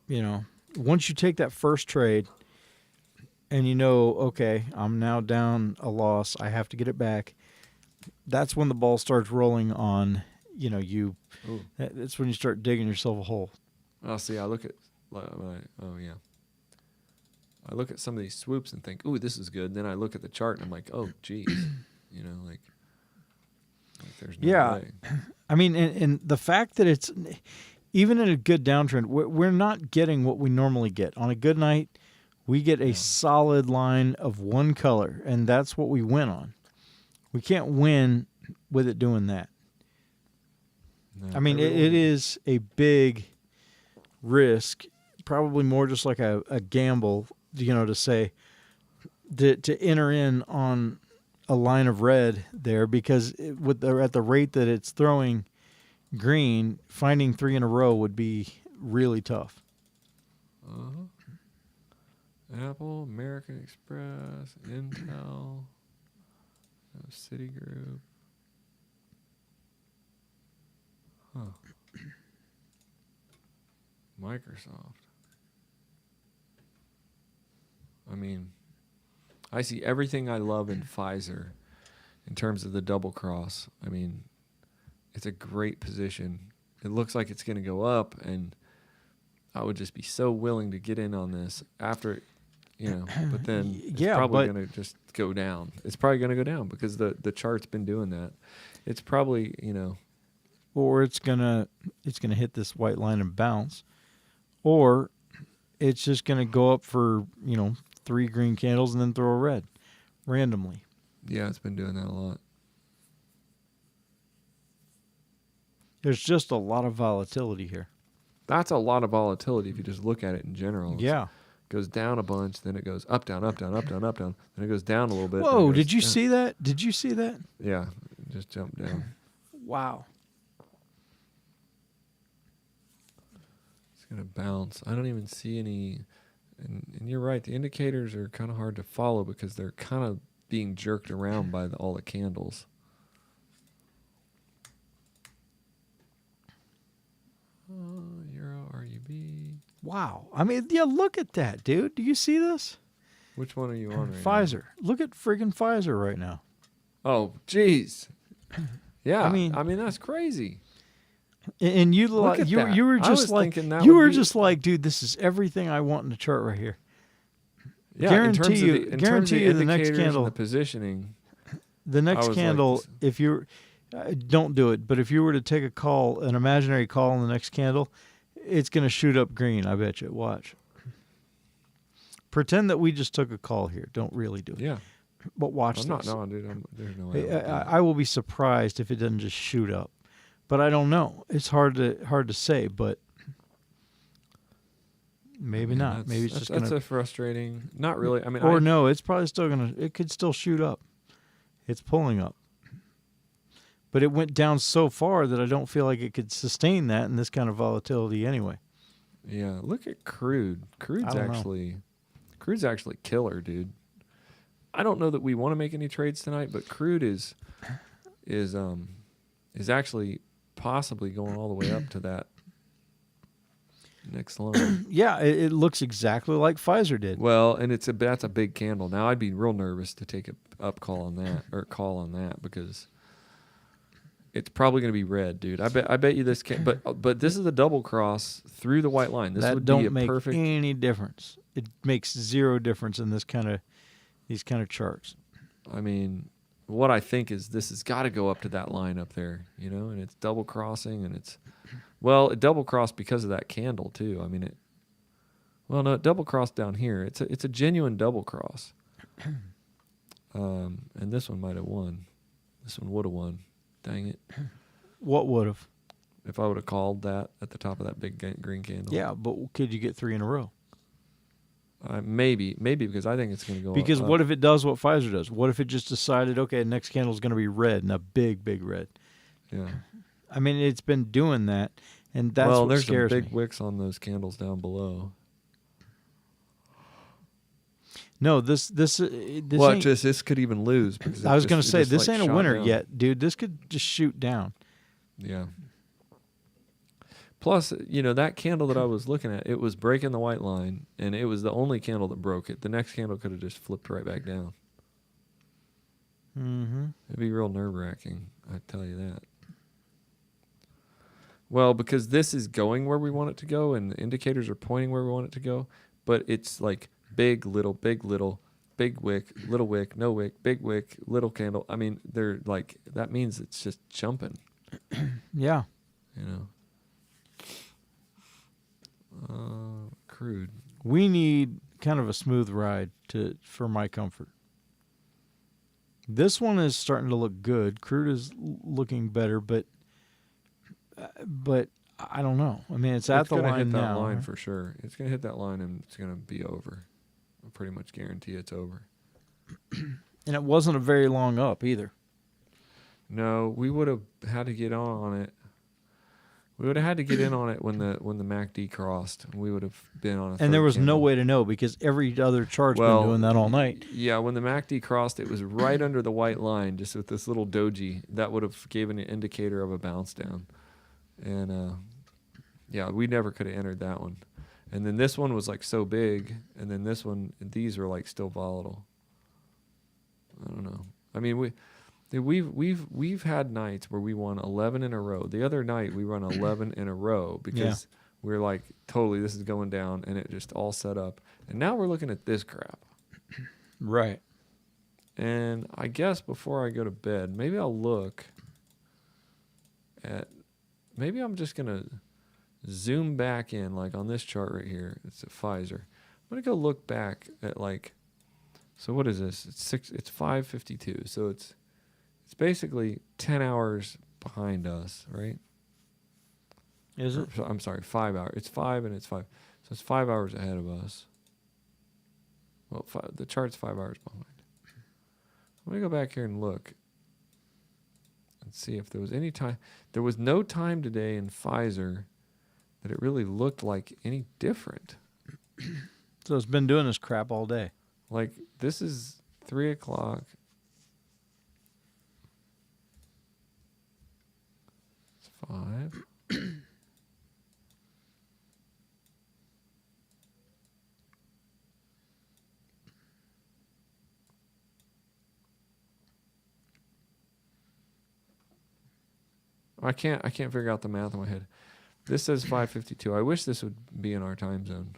You know, once you take that first trade and you know, okay, I'm now down a loss, I have to get it back, that's when the ball starts rolling on, you know, Ooh. that's when you start digging yourself a hole. Oh, see, I look at, oh yeah, I look at some of these swoops and think, ooh, this is good. Then I look at the chart and I'm like, oh, geez, you know, like there's no Yeah. way. I mean, and the fact that it's, even in a good downtrend, we're not getting what we normally get. On a good night, we get a solid line of one color, and that's what we win on. We can't win with it doing that. No, I mean, it is a big risk, probably more just like a gamble, you know, to say, to enter in on a line of red there, because at the rate that it's throwing green, finding 3 in a row would be really tough. Apple, American Express, Intel, Citigroup. Huh. Microsoft. I mean, I see everything I love in Pfizer in terms of the double cross. I mean, it's a great position. It looks like it's going to go up, and I would just be so willing to get in on this after, you know, but then it's probably going to just go down. It's probably going to go down because the chart's been doing that. It's probably, you know. Or it's gonna hit this white line and bounce. Or it's just going to go up for, you know, 3 green candles and then throw a red randomly. Yeah, it's been doing that a lot. There's just a lot of volatility here. That's a lot of volatility if you just look at it in general. Yeah. It goes down a bunch, then it goes up, down, up, down, up, down, up, down. Then it goes down a little bit. Whoa, did you see that? Did you see that? Yeah, it just jumped down. Wow. Let's gonna bounce. I don't even see any. And you're right. The indicators are kind of hard to follow because they're kind of being jerked around by all the candles. Euro RUB. Wow. I mean, yeah, look at that, dude. Do you see this? Which one are you on right Pfizer. Look at friggin' Pfizer right now. now? Oh, jeez. Yeah. I I mean- mean that's crazy. And you Look at that. you were I was just like thinking that you would were be- just like, dude, this is everything I want in the chart right here. Yeah. Guarantee in terms of you the next indicators and candle- the positioning. The next was like candle, this. if you're don't do it, but if you were to take a call, an imaginary call on the next candle, it's going to shoot up green. I bet you. Watch. Pretend that we just took a call here. Don't really do it. Yeah. But watch I'm not. this. No, dude. There's no way. I will be surprised if it doesn't just shoot up, but I don't know. It's hard to say, but maybe not. Maybe it's just that's gonna, a frustrating. Not really. I mean, or no, it's probably still gonna. It could still shoot up. It's pulling up, but it went down so far that I don't feel like it could sustain that in this kind of volatility anyway. Yeah, look at crude. I don't know. Crude's actually killer, dude. I don't know that we want to make any trades tonight, but crude is actually possibly going all the way up to that next line. Yeah, it looks exactly like Pfizer did. Well, and that's a big candle. Now I'd be real nervous to take a up call on that or call on that because it's probably going to be red, dude. I bet you this can. But this is a double cross through the white line. This That would don't be a make perfect. any difference. It makes zero difference in these kind of charts. I mean, what I think is this has got to go up to that line up there, and it's double crossing, and it double crossed because of that candle too. I mean, it double crossed down here. It's a genuine double cross. And this one might have won. This one would have won. Dang it! What would have? If I would have called that at the top of that big green candle. Yeah, but could you get 3 in a row? Maybe because I think it's going to go. Because up. what if it does what Pfizer does? What if it just decided, okay, next candle is going to be red and a big, big red? Yeah. I mean, it's been doing that, and that's well, what there's scares some big me. wicks on those candles down below. No, this Watch ain't, this. This could even lose. Because I was going to say, just, this like, ain't a shot winner down. yet, dude. This could just shoot down. Yeah. Plus, that candle that I was looking at, it was breaking the white line, and it was the only candle that broke it. The next candle could have just flipped right back down. Mm-hmm. It'd be real nerve-wracking, I tell you that. Well, because this is going where we want it to go, and the indicators are pointing where we want it to go, but it's like big, little, big wick, little wick, no wick, big wick, little candle. I mean, they're like, that means it's just jumping, Yeah. Crude. We need kind of a smooth ride for my comfort. This one is starting to look good. Crude is looking better, but I don't know. I mean, it's at the gonna line hit that now. line for sure. It's gonna hit that line and it's gonna be over. I pretty much guarantee it's over. And it wasn't a very long up either. No, we would have had to get on it. We would have had to get in on it when the MACD crossed. We would have been on a And there third was no candle. way to know because every other chart's Well, been doing that all night. Yeah, when the MACD crossed, it was right under the white line, just with this little doji. That would have given an indicator of a bounce down. And, yeah, we never could have entered that one. And then this one was, like, so big. And then this one, these are, like, still volatile. I don't know. I mean, we've had nights where we won 11 in a row. The other night, we run 11 in a row because we're like, totally, this is going down. And it just all set up. And now we're looking at this crap. Right. And I guess before I go to bed, maybe I'll look at, maybe I'm just going to zoom back in, like on this chart right here. It's a Pfizer. I'm going to go look back at like, so what is this? It's 5:52. So it's basically 10 hours behind us, right? Is it? I'm sorry, 5 hours. It's 5 and it's 5. So it's 5 hours ahead of us. Well, the chart's 5 hours behind. I'm going to go back here and look and see if there was any time. There was no time today in Pfizer that it really looked like any different. So it's been doing this crap all day. Like this is 3 o'clock. It's 5. I can't figure out the math in my head. This says 5:52. I wish this would be in our time zone.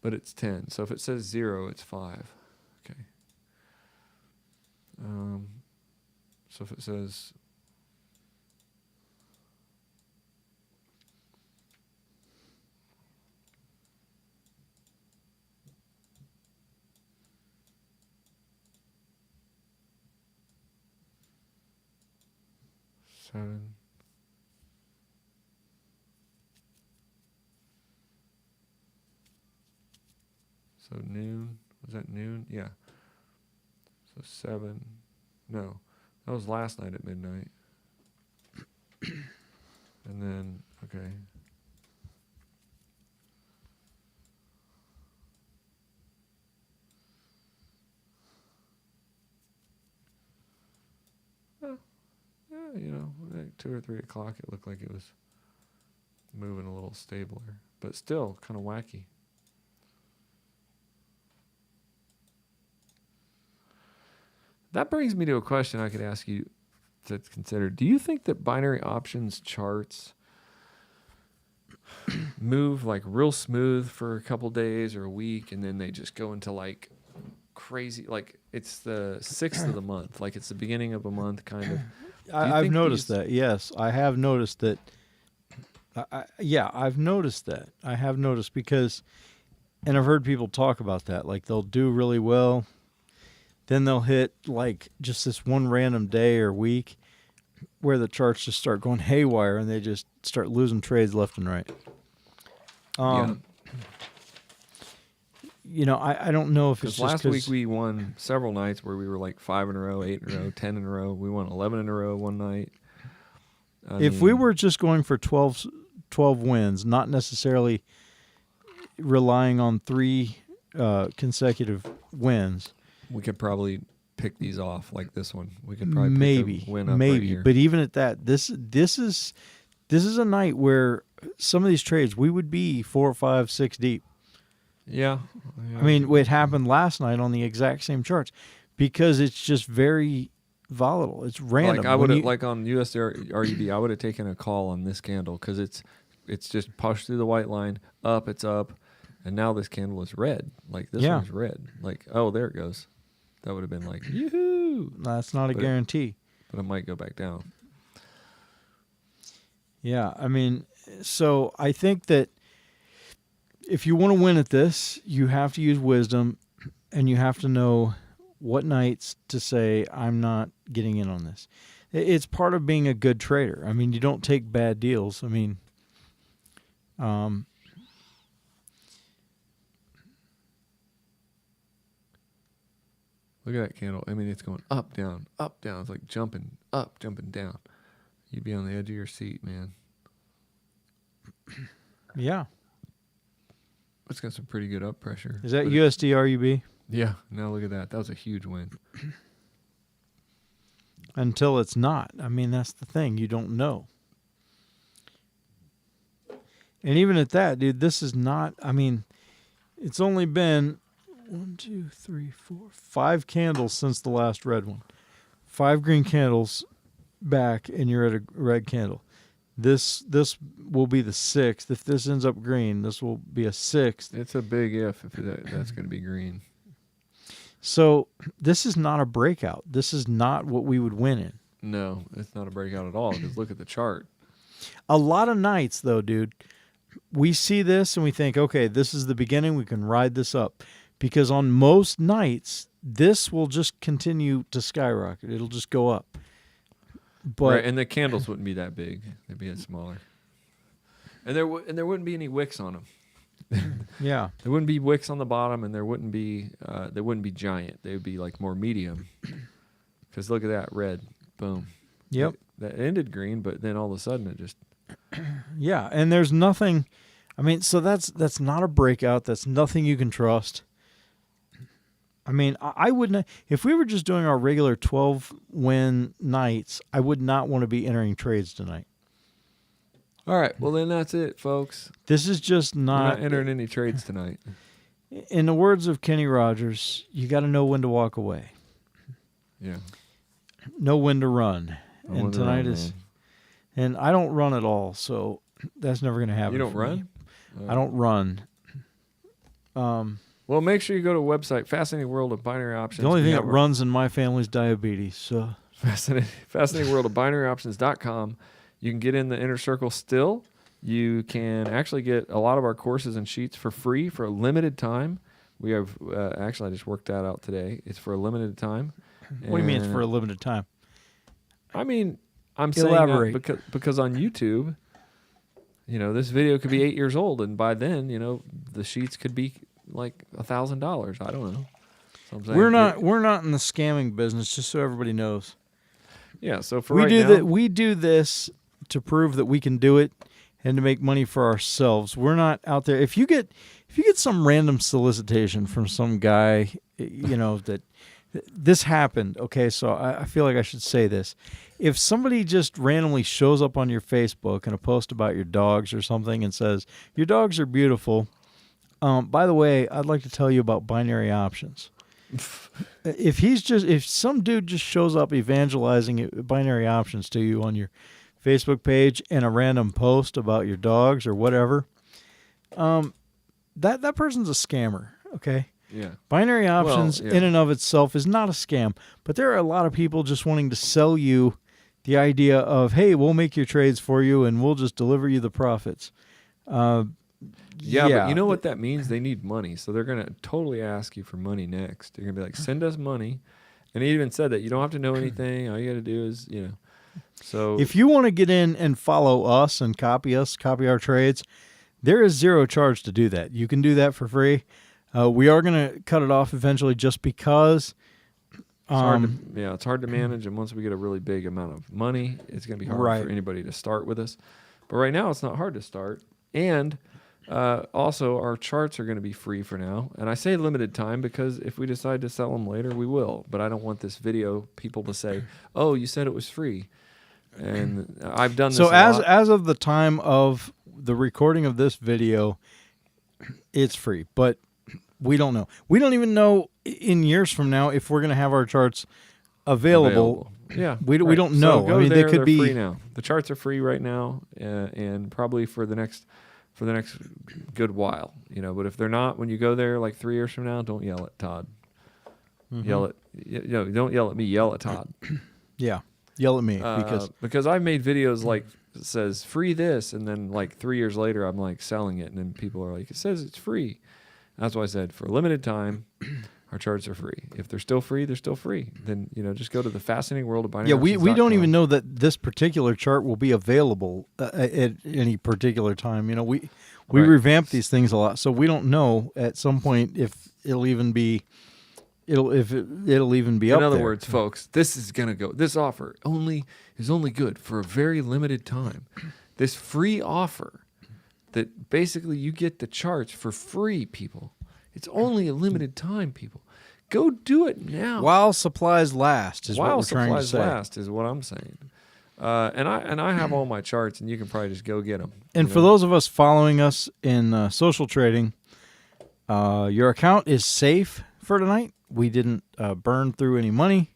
But it's 10. So if it says 0, it's 5. Okay. So if it says seven. So noon. Was that noon? Yeah. So 7. No. That was last night at midnight. And then, okay. Yeah, like 2 or 3 o'clock, it looked like it was moving a little stabler, but still kind of wacky. That brings me to a question I could ask you to consider. Do you think that binary options charts move like real smooth for a couple days or a week, and then they just go into like crazy, like it's the 6th of the month, like it's the beginning of a month kind of? I've noticed that. Yes, I have noticed that. I've noticed that. I have noticed because, and I've heard people talk about that. Like they'll do really well, then they'll hit like just this one random day or week where the charts just start going haywire and they just start losing trades left and right. You know, I don't know if it's just last week we won several nights where we were like 5 in a row, 8 in a row, 10 in a row. We won 11 in a row one night. If we were just going for 12 wins, not necessarily relying on 3 consecutive wins, we could probably pick these off like this one. We could probably pick a win up right here. But even at that, this is a night where some of these trades we would be 4, 5, 6 deep. Yeah. I mean, it happened last night on the exact same charts because it's just very volatile. It's random. Like I would have, like on USRUB, I would have taken a call on this candle because it's just pushed through the white line, up, it's up, and now this candle is red. Like this one's red. Like, oh, there it goes. That would have been like, yoo-hoo. That's not a guarantee. But it might go back down. Yeah, I mean, so I think that if you want to win at this, you have to use wisdom, and you have to know what nights to say, I'm not getting in on this. It's part of being a good trader. I mean, you don't take bad deals. I mean, look at that candle. I mean, it's going up, down, up, down. It's like jumping up, jumping down. You'd be on the edge of your seat, man. Yeah. It's got some pretty good up pressure. Is that USD RUB? Yeah. Now look at that. That was a huge win. Until it's not. I mean, that's the thing. You don't know. And even at that, dude, this is not, I mean, it's only been 1, 2, 3, 4, 5 candles since the last red one. 5 green candles back, and you're at a red candle. This will be the 6th. If this ends up green, this will be a 6th. It's a big if that's going to be green. So this is not a breakout. This is not what we would win in. No, it's not a breakout at all because look at the chart. A lot of nights, though, dude, we see this and we think, okay, this is the beginning. We can ride this up. Because on most nights, this will just continue to skyrocket. It'll just go up. But right, and the candles wouldn't be that big; they'd be smaller, and there wouldn't be any wicks on them. Yeah, there wouldn't be wicks on the bottom, and there wouldn't be giant. They would be like more medium. Because look at that red, boom. Yep. That ended green, but then all of a sudden it just Yeah, and there's nothing. I mean, so that's not a breakout. That's nothing you can trust. I mean, I wouldn't. If we were just doing our regular 12-win nights, I would not want to be entering trades tonight. All right. Well, then that's it, folks. This is just We're not. not entering any trades tonight. In the words of Kenny Rogers, you got to know when to walk away, Yeah. know when to run. I And wonder tonight why, is, man. and I don't run at all, so that's never going to happen. You don't for me. run? I don't run. Well, make sure you go to a website, Fascinating World of Binary Options. The only We thing have that our- runs in my family is diabetes. So Fascinating World of BinaryOptions.com. You can get in the inner circle still. You can actually get a lot of our courses and sheets for free for a limited time. We have actually, I just worked that out today. It's for a limited time. what do you mean it's And- for a limited time? I mean, I'm saying Elaborate. that because on YouTube, this video could be 8 years old, and by then, the sheets could be like $1,000. I don't know. So I'm saying We're not in the scamming business, just so everybody knows. Yeah. So for We right do now, that. We do this to prove that we can do it and to make money for ourselves. We're not out there. If you get some random solicitation from some guy, that this happened. Okay, so I feel like I should say this. If somebody just randomly shows up on your Facebook in a post about your dogs or something and says your dogs are beautiful, by the way, I'd like to tell you about binary options. If some dude just shows up evangelizing binary options to you on your Facebook page in a random post about your dogs or whatever, that person's a scammer. Okay, yeah. binary options yeah. in and of itself is not a scam, but there are a lot of people just wanting to sell you the idea of, hey, we'll make your trades for you and we'll just deliver you the profits. Yeah, but you know what that means? They need money. So they're going to totally ask you for money next. They're going to be like, send us money. And he even said that you don't have to know anything. All you got to do is, So If you want to get in and follow us and copy our trades, there is zero charge to do that. You can do that for free. We are going to cut it off eventually just because. it's hard to manage. And once we get a really big amount of money, it's going to be hard Right. for anybody to start with us. But right now, it's not hard to start. And also, our charts are going to be free for now. And I say limited time because if we decide to sell them later, we will. But I don't want this video people to say, oh, you said it was free. And I've done this So a as lot. as of the time of the recording of this video, it's free, but we don't know. We don't even know in years from now if we're going to have our charts available. Yeah, We right. don't So know. go I mean, they there, could they're be- free now. The charts are free right now, and probably for the next good while. But if they're not, when you go there like 3 years from now, don't yell at Todd. Mm-hmm. Yell at don't yell at me. Yell at Todd. Yeah, yell at me Because I've made videos like it says free this, and then like 3 years later I'm like selling it, and then people are like, it says it's free. That's why I said for a limited time, our charts are free. If they're still free, they're still free. Then just go to the Fascinating World of Binary. yeah, we don't Options.com. even know that this particular chart will be available at any particular time. We Right. revamp these things a lot, so we don't know at some point if it'll even be even be up In other there. words, folks, this is gonna go. This offer is only good for a very limited time. This free offer that basically you get the charts for free, people. It's only a limited time, people. Go do it now. while supplies last is what While we're trying to supplies say. last is what I'm saying. And I have all my charts, and you can probably just go get them. And for those of us following us in social trading, your account is safe for tonight. We didn't burn through any money.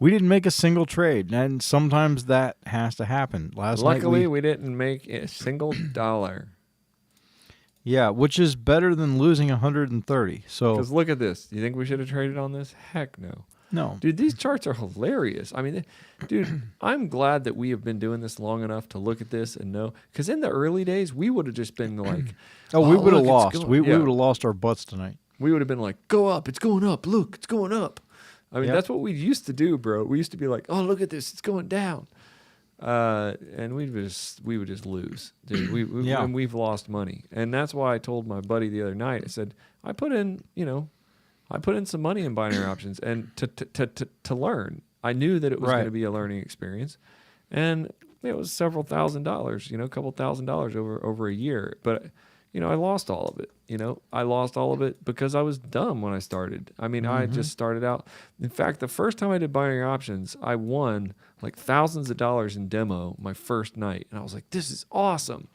We didn't make a single trade, and sometimes that has to happen. Luckily, night we didn't make a single dollar. yeah, which is better than losing 130. So Because look at this. You think we should have traded on this? Heck no. no, Dude, these charts are hilarious. I mean, dude, I'm glad that we have been doing this long enough to look at this and know. Because in the early days, we would have just been like, we would have look, it's lost. going- We yeah. would have lost our butts tonight. We would have been like, go up, it's going up. Look, it's going up. I mean, Yep. that's what we used to do, bro. We used to be like, oh, look at this, it's going down. And we would just lose, dude. Yeah. And we've lost money. And that's why I told my buddy the other night, I said, I put in some money in binary options and to learn. I knew that it was Right. going to be a learning experience. And it was several $1,000s, a couple $1,000s over a year. But I lost all of it. I lost all of it because I was dumb when I started. I mean, I just started out. In fact, the first time I did binary options, I won like thousands of dollars in demo my first night, and I was like, "This is awesome,"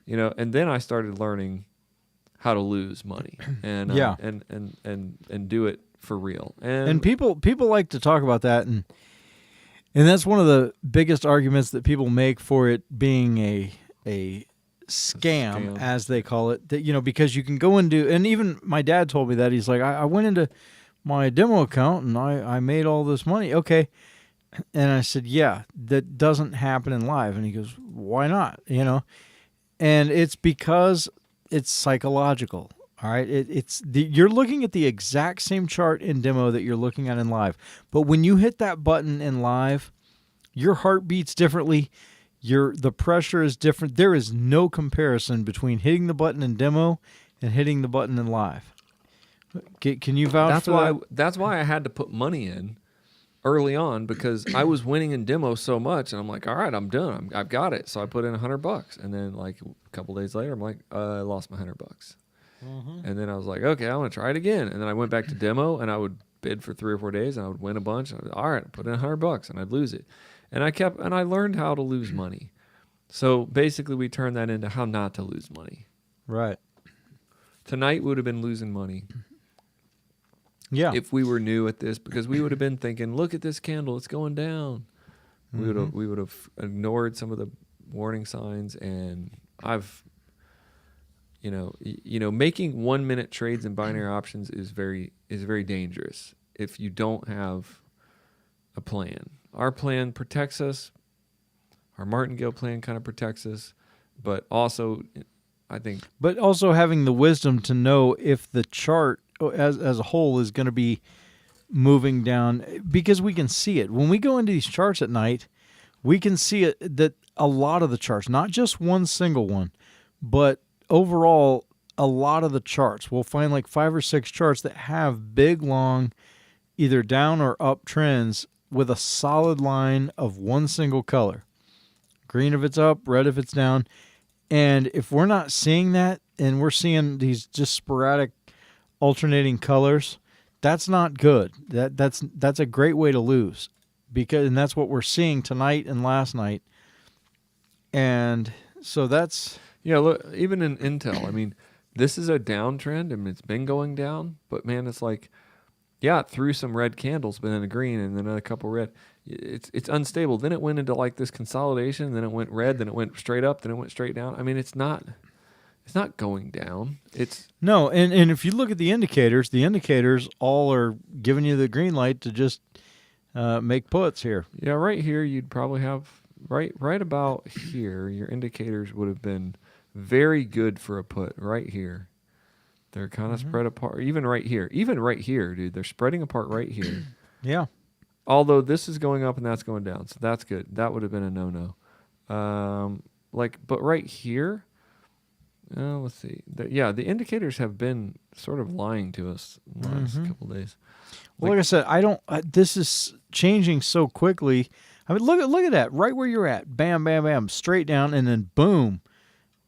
And then I started learning how to lose money and Yeah. and do it for real. And people like to talk about that, and that's one of the biggest arguments that people make for it being a scam, as they call it. That because you can go into, and even my dad told me that. He's like, I went into my demo account and I made all this money. Okay. And I said, yeah, that doesn't happen in live. And he goes, why not? And it's because it's psychological. All right. You're looking at the exact same chart in demo that you're looking at in live. But when you hit that button in live, your heart beats differently. The pressure is different. There is no comparison between hitting the button in demo and hitting the button in live. Can you vouch for that? That's why I had to put money in early on, because I was winning in demo so much, and I'm like, all right, I'm done. I've got it. So I put in $100, and then like a couple days later, I'm like, I lost my $100. And then I was like, okay, I want to try it again. And then I went back to demo, and I would bid for 3 or 4 days, and I would win a bunch. And all right, put in $100, and I'd lose it. And I learned how to lose money. So basically, we turned that into how not to lose money. Right. Tonight would have been losing money. Yeah. If we were new at this, because we would have been thinking, look at this candle, it's going down. We would have ignored some of the warning signs, and I've making 1 minute trades in binary options is very dangerous if you don't have a plan. Our plan protects us. Our martingale plan kind of protects us, but also, I think. But also having the wisdom to know if the chart as a whole is going to be moving down, because we can see it. When we go into these charts at night, we can see it, that a lot of the charts, not just one single one, but overall, a lot of the charts, we'll find like 5 or 6 charts that have big, long, either down or up trends with a solid line of one single color. Green if it's up, red if it's down. And if we're not seeing that, and we're seeing these just sporadic alternating colors, that's not good. That's a great way to lose, and that's what we're seeing tonight and last night. And so that's... Yeah, look, even in Intel, I mean, this is a downtrend, and it's been going down, but man, it's like, yeah, it threw some red candles, but then a green, and then a couple red. It's unstable. Then it went into like this consolidation, then it went red, then it went straight up, then it went straight down. I mean, it's not going down. No, and if you look at the indicators all are giving you the green light to just make puts here. Yeah, right here you'd probably have right about here. Your indicators would have been very good for a put right here. They're kind of spread apart. Even right here, dude, they're spreading apart right here. Yeah. Although this is going up and that's going down, so that's good. That would have been a no-no. But right here, let's see. The indicators have been sort of lying to us the last couple of days. Well, like I said, this is changing so quickly. I mean, look at that, right where you're at. Bam, bam, bam, straight down, and then boom.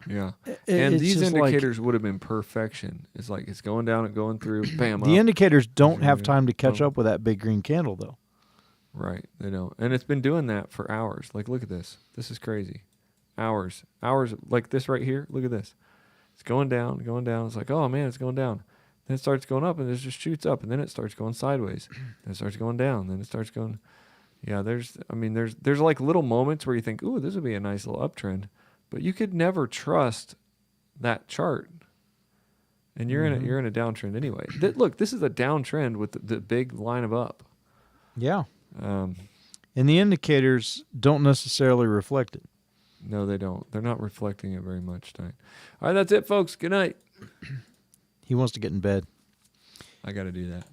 Yeah. And these indicators would have been perfection. It's like it's going down and going through, bam. The indicators don't have time to catch up with that big green candle, though. Right, they don't. And it's been doing that for hours. Like, look at this. This is crazy. Hours, like this right here. Look at this. It's going down, going down. It's like, oh man, it's going down. Then it starts going up, and it just shoots up, and then it starts going sideways. Then it starts going down. Then it starts going. Yeah, there's like little moments where you think, ooh, this would be a nice little uptrend, but you could never trust that chart. And you're in a downtrend anyway. Look, this is a downtrend with the big line of up. Yeah. And the indicators don't necessarily reflect it. No, they don't. They're not reflecting it very much tonight. All right, that's it, folks. Good night. He wants to get in bed. I got to do that.